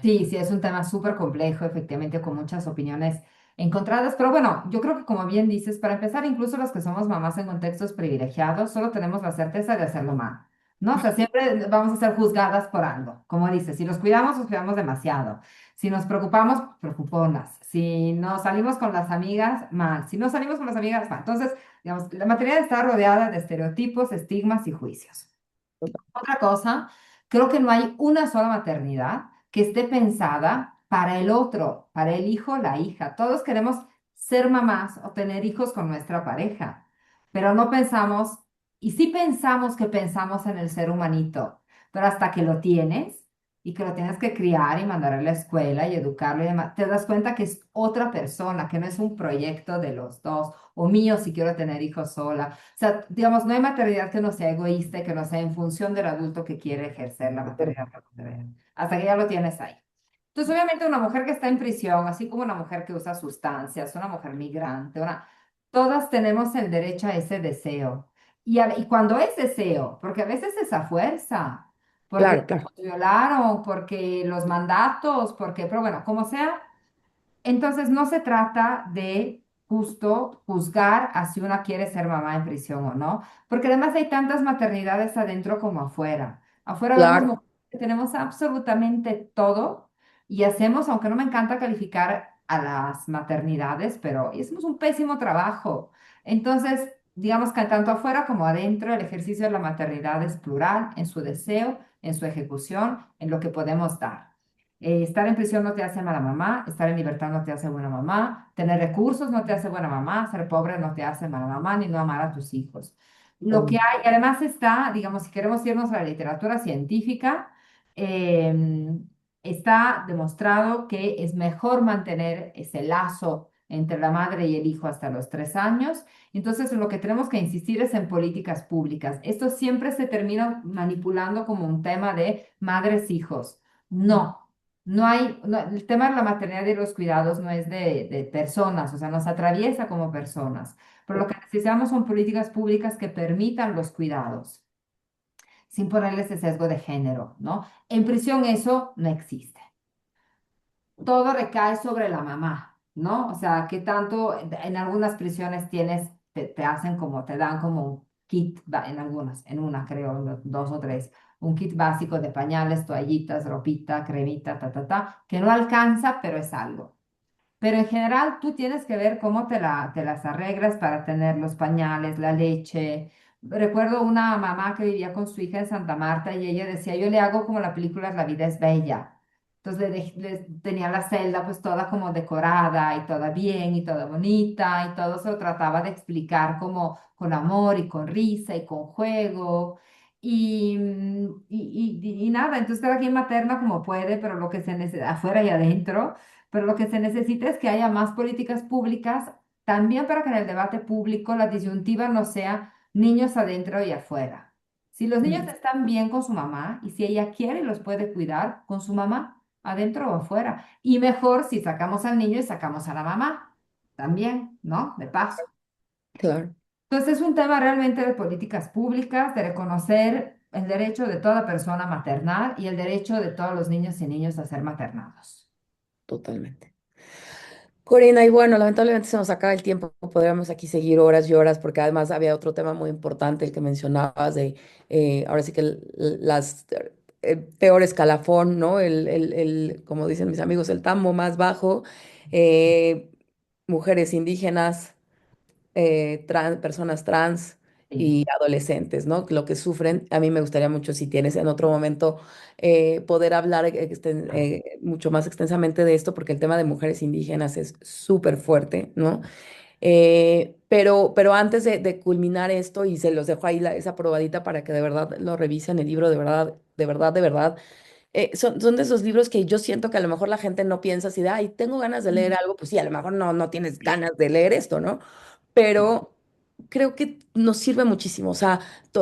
Sí, sí, es un tema súper complejo, efectivamente, con muchas opiniones encontradas, pero bueno, yo creo que como bien dices, para empezar, incluso los que somos mamás en contextos privilegiados, solo tenemos la certeza de hacerlo mal, ¿no? O sea, siempre vamos a ser juzgadas por algo, como dices, si los cuidamos demasiado, si nos preocupamos, preocuponas, si nos salimos con las amigas, mal, si no salimos con las amigas, mal. Entonces, digamos, la materia está rodeada de estereotipos, estigmas y juicios. Otra cosa, creo que no hay una sola maternidad que esté pensada para el otro, para el hijo, la hija. Todos queremos ser mamás o tener hijos con nuestra pareja, pero no pensamos, y sí pensamos que pensamos en el ser humanito, pero hasta que lo tienes y que lo tienes que criar y mandar a la escuela y educarlo y demás, te das cuenta que es otra persona, que no es un proyecto de los dos, o mío si quiero tener hijos sola. O sea, digamos, no hay maternidad que no sea egoísta y que no sea en función del adulto que quiere ejercer la maternidad por hasta que ya lo tienes ahí. Entonces, obviamente, una mujer que está en prisión, así como una mujer que usa sustancias, una mujer migrante, todas tenemos el derecho a ese deseo. Y cuando es deseo, porque a veces es a fuerza, porque Claro, claro. nos violaron, porque los mandatos, porque, pero bueno, como sea, entonces no se trata de justo juzgar a si una quiere ser mamá en prisión o no, porque además hay tantas maternidades adentro como afuera. Afuera vemos Claro, mujeres que tenemos absolutamente todo y hacemos, aunque no me encanta calificar a las maternidades, pero hacemos un pésimo trabajo. Entonces, digamos que tanto afuera como adentro, el ejercicio de la maternidad es plural en su deseo, en su ejecución, en lo que podemos dar. Estar en prisión no te hace mala mamá, estar en libertad no te hace buena mamá, tener recursos no te hace buena mamá, ser pobre no te hace mala mamá, ni no amar a tus hijos. Lo que totalmente. hay, además está, digamos, si queremos irnos a la literatura científica, está demostrado que es mejor mantener ese lazo entre la madre y el hijo hasta los 3 años. Entonces, lo que tenemos que insistir es en políticas públicas. Esto siempre se termina manipulando como un tema de madres-hijos. No. El tema de la maternidad y los cuidados no es de personas, o sea, nos atraviesa como personas, pero lo que necesitamos son políticas públicas que permitan los cuidados, sin ponerle ese sesgo de género, ¿no? En prisión eso no existe. Todo recae sobre la mamá, ¿no? O sea, que tanto en algunas prisiones te hacen como, te dan como un kit, en algunas, en una creo, dos o tres, un kit básico de pañales, toallitas, ropita, cremita, que no alcanza, pero es algo. Pero en general tú tienes que ver cómo te las arreglas para tener los pañales, la leche. Recuerdo una mamá que vivía con su hija en Santa Marta y ella decía, yo le hago como la película La vida es bella. Entonces tenía la celda pues toda como decorada y toda bien y toda bonita y todo se lo trataba de explicar como con amor y con risa y con juego. Y nada, entonces cada quien materna como puede, pero lo que se necesita afuera y adentro. Pero lo que se necesita es que haya más políticas públicas, también para que en el debate público la disyuntiva no sea niños adentro y afuera. Si los niños están bien con su mamá y si ella quiere los puede cuidar con su mamá, adentro o afuera. Y mejor si sacamos al niño y sacamos a la mamá, también, ¿no? De paso. Claro, Entonces es un tema realmente de políticas públicas, de reconocer el derecho de toda persona a maternar y el derecho de todos los niños y niñas a ser maternados. totalmente. Corina, y bueno, lamentablemente se nos acaba el tiempo, podríamos aquí seguir horas y horas, porque además había otro tema muy importante, el que mencionabas, de ahora sí que las peor escalafón, ¿no? Como dicen mis amigos, el tambo más bajo, eh, mujeres indígenas, personas trans Sí. y adolescentes, ¿no? Lo que sufren. A mí me gustaría mucho, si tienes en otro momento, poder hablar mucho más extensamente de esto, porque el tema de mujeres indígenas es súper fuerte, ¿no? Pero antes de culminar esto, y se los dejo ahí esa probadita para que de verdad lo revisen el libro, de verdad, de verdad, de verdad. Son de esos libros que yo siento que a lo mejor la gente no piensa así de, ay, tengo ganas de leer algo, pues sí, a lo mejor no tienes ganas de leer esto, ¿no? Pero creo que nos sirve muchísimo. O sea,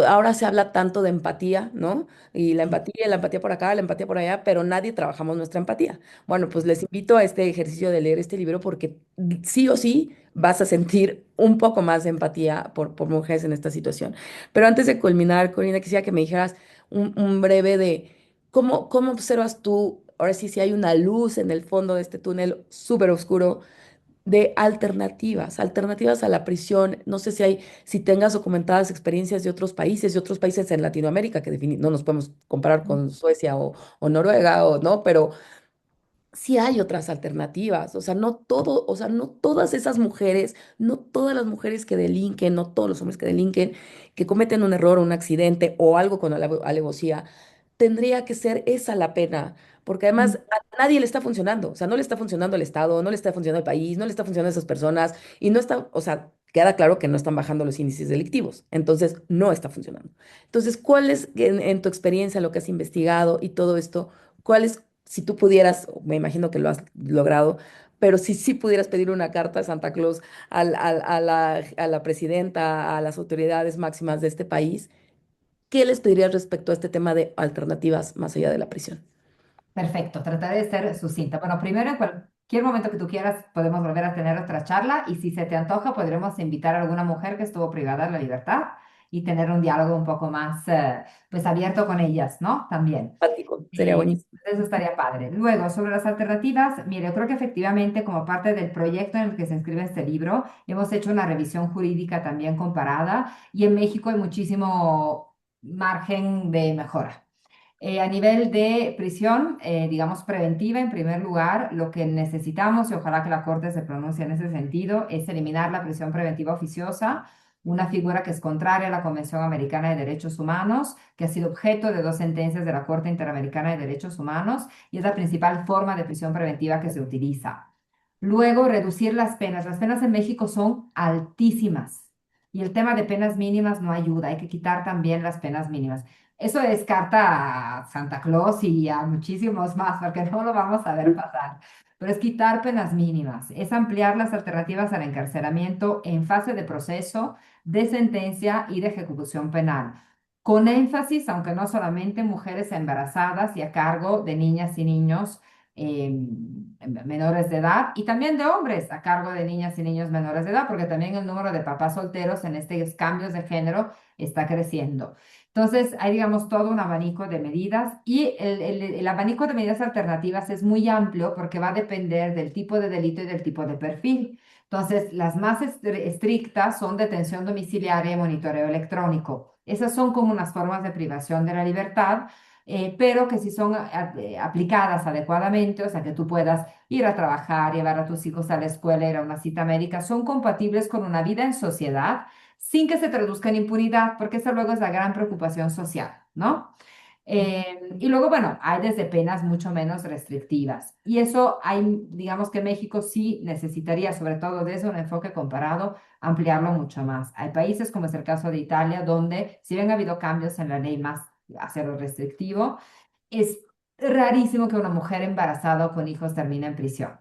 ahora se habla tanto de empatía, ¿no? Y la empatía por acá, la empatía por allá, pero nadie trabajamos nuestra empatía. Bueno, pues les invito a este ejercicio de leer este libro porque sí o sí vas a sentir un poco más de empatía por mujeres en esta situación. Pero antes de culminar, Corina, quisiera que me dijeras un breve de cómo observas tú, ahora sí, si hay una luz en el fondo de este túnel súper oscuro de alternativas a la prisión. No sé si tengas documentadas experiencias de otros países en Latinoamérica, que no nos podemos comparar con Suecia o Noruega, o no, pero sí hay otras alternativas. O sea, no todo, o sea, no todas esas mujeres, no todas las mujeres que delinquen, no todos los hombres que delinquen, que cometen un error, un accidente o algo con alevosía, tendría que ser esa la pena porque Mm. además a nadie le está funcionando, o sea, no le está funcionando el Estado, no le está funcionando el país, no le está funcionando a esas personas y no está, o sea, queda claro que no están bajando los índices delictivos, entonces no está funcionando. Entonces, ¿cuál es, en tu experiencia, lo que has investigado y todo esto, cuál es, si tú pudieras, me imagino que lo has logrado, pero si sí pudieras pedir una carta a Santa Claus, a la presidenta, a las autoridades máximas de este país, ¿qué les pedirías respecto a este tema de alternativas más allá de la prisión? Perfecto, trataré de ser sucinta. Bueno, primero, en cualquier momento que tú quieras, podemos volver a tener otra charla y si se te antoja, podremos invitar a alguna mujer que estuvo privada de la libertad y tener un diálogo un poco más, pues, abierto con ellas, ¿no? También. Práctico, sería buenísimo. Eso estaría padre. Luego, sobre las alternativas, mire, yo creo que efectivamente como parte del proyecto en el que se inscribe este libro, hemos hecho una revisión jurídica también comparada y en México hay muchísimo margen de mejora. A nivel de prisión, digamos preventiva, en primer lugar, lo que necesitamos, y ojalá que la Corte se pronuncie en ese sentido, es eliminar la prisión preventiva oficiosa, una figura que es contraria a la Convención Americana de Derechos Humanos, que ha sido objeto de dos sentencias de la Corte Interamericana de Derechos Humanos y es la principal forma de prisión preventiva que se utiliza. Luego, reducir las penas. Las penas en México son altísimas y el tema de penas mínimas no ayuda. Hay que quitar también las penas mínimas. Eso descarta a Santa Claus y a muchísimos más, porque no lo vamos a ver pasar. Pero es quitar penas mínimas, es ampliar las alternativas al encarcelamiento en fase de proceso, de sentencia y de ejecución penal. Con énfasis, aunque no solamente mujeres embarazadas y a cargo de niñas y niños menores de edad y también de hombres a cargo de niñas y niños menores de edad, porque también el número de papás solteros en estos cambios de género está creciendo. Entonces, hay, digamos, todo un abanico de medidas y el abanico de medidas alternativas es muy amplio porque va a depender del tipo de delito y del tipo de perfil. Entonces, las más estrictas son detención domiciliaria y monitoreo electrónico. Esas son como unas formas de privación de la libertad, pero que si son aplicadas adecuadamente, o sea, que tú puedas ir a trabajar, llevar a tus hijos a la escuela, ir a una cita médica, son compatibles con una vida en sociedad sin que se traduzca en impunidad, porque esa luego es la gran preocupación social, ¿no? Y luego, bueno, hay desde penas mucho menos restrictivas. Y eso hay, digamos que México sí necesitaría, sobre todo desde un enfoque comparado, ampliarlo mucho más. Hay países como es el caso de Italia, donde si bien ha habido cambios en la ley más hacerlo restrictivo, es rarísimo que una mujer embarazada o con hijos termine en prisión,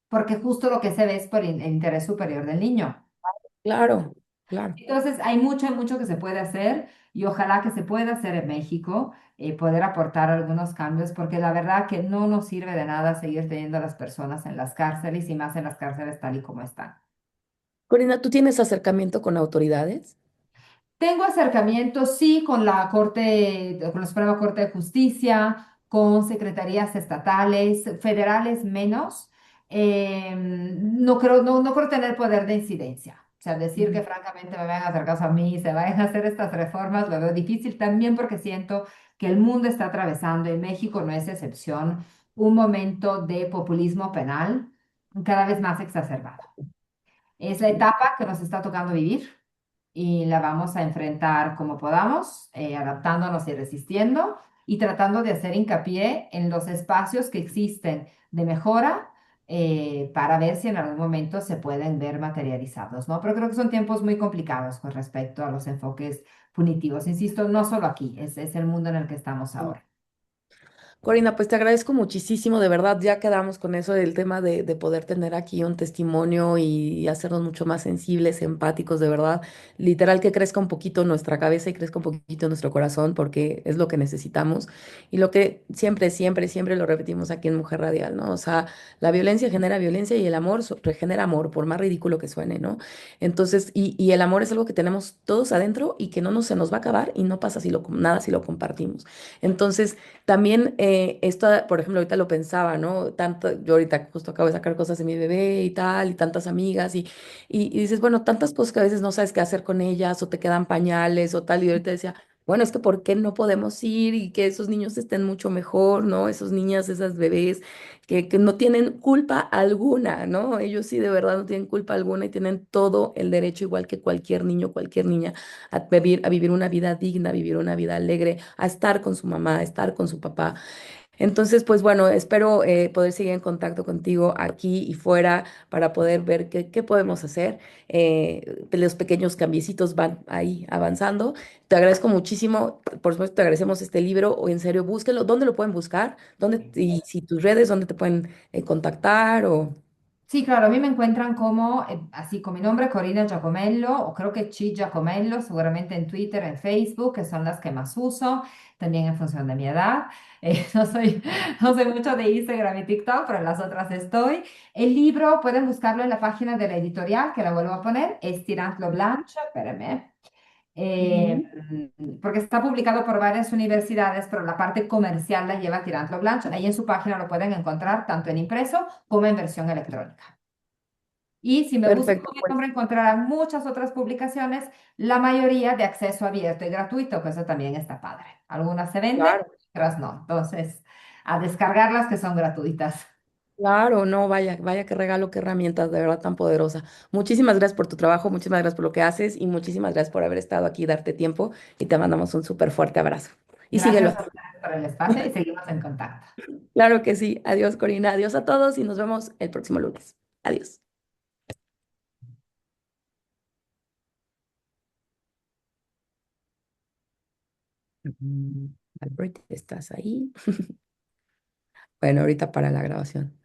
porque justo lo que se ve es por el interés superior del niño. Claro, claro. Entonces, hay mucho que se puede hacer y ojalá que se pueda hacer en México, poder aportar algunos cambios, porque la verdad que no nos sirve de nada seguir teniendo a las personas en las cárceles y más en las cárceles tal y como están. Corina, ¿tú tienes acercamiento con autoridades? Tengo acercamientos, sí, con la Corte, con la Suprema Corte de Justicia, con secretarías estatales, federales menos. No creo tener poder de incidencia. O sea, decir que Ujú. francamente me vayan a hacer caso a mí, se vayan a hacer estas reformas, lo veo difícil también porque siento que el mundo está atravesando, y México no es excepción, un momento de populismo penal cada vez más exacerbado. Es la etapa que nos está tocando vivir y la vamos a enfrentar como podamos, adaptándonos y resistiendo y tratando de hacer hincapié en los espacios que existen de mejora, para ver si en algún momento se pueden ver materializados, ¿no? Pero creo que son tiempos muy complicados con respecto a los enfoques punitivos. Insisto, no solo aquí, es el mundo en el que estamos ahora. Corina, pues te agradezco muchísimo, de verdad, ya quedamos con eso del tema de poder tener aquí un testimonio y hacernos mucho más sensibles, empáticos, de verdad, literal que crezca un poquito nuestra cabeza y crezca un poquito nuestro corazón, porque es lo que necesitamos y lo que siempre, siempre, siempre lo repetimos aquí en Mujer Radial, ¿no? O sea, la violencia genera violencia y el amor genera amor, por más ridículo que suene, ¿no? Entonces, y el amor es algo que tenemos todos adentro y que no nos, se nos va a acabar y no pasa si nada si lo compartimos. Entonces, también esto, por ejemplo, ahorita lo pensaba, ¿no? Tanto, yo ahorita justo acabo de sacar cosas de mi bebé y tal, y tantas amigas, y dices, bueno, tantas cosas que a veces no sabes qué hacer con ellas, o te quedan pañales, o tal, y ahorita decía, bueno, es que ¿por qué no podemos ir y que esos niños estén mucho mejor, ¿no? Esos niñas, esas bebés que no tienen culpa alguna, ¿no? Ellos sí de verdad no tienen culpa alguna y tienen todo el derecho, igual que cualquier niño, cualquier niña, a vivir una vida digna, a vivir una vida alegre, a estar con su mamá, a estar con su papá. Entonces, pues bueno, espero poder seguir en contacto contigo aquí y fuera para poder ver qué podemos hacer. Los pequeños cambiecitos van ahí avanzando. Te agradezco muchísimo. Por supuesto, te agradecemos este libro. O en serio, búsquenlo. ¿Dónde lo pueden buscar? ¿Dónde, y si tus redes, dónde te pueden contactar? O... Sí, claro, a mí me encuentran como, así con mi nombre, Corina Giacomello, o creo que Chi Giacomello, seguramente en Twitter, en Facebook, que son las que más uso, también en función de mi edad. No soy mucho de Instagram y TikTok, pero en las otras estoy. El libro pueden buscarlo en la página de la editorial, que la vuelvo a poner, es Tirantlo Blanche, espérame, eh, Ujú. porque está publicado por varias universidades, pero la parte comercial la lleva Tirantlo Blanche. Ahí en su página lo pueden encontrar tanto en impreso como en versión electrónica. Y si me buscan Perfecto, con mi pues nombre, encontrarán muchas otras publicaciones, la mayoría de acceso abierto y gratuito, que eso también está padre. Algunas se venden, claro. otras no. Entonces, a descargarlas que son gratuitas. Claro, no, vaya, vaya qué regalo, qué herramientas, de verdad tan poderosa. Muchísimas gracias por tu trabajo, muchísimas gracias por lo que haces y muchísimas gracias por haber estado aquí, darte tiempo y te mandamos un súper fuerte abrazo. Y síguelo Gracias a así. ustedes por el espacio y seguimos en contacto. Claro que sí. Adiós, Corina. Adiós a todos y nos vemos el próximo lunes. Adiós. Albert, ¿estás ahí? Bueno, ahorita para la grabación.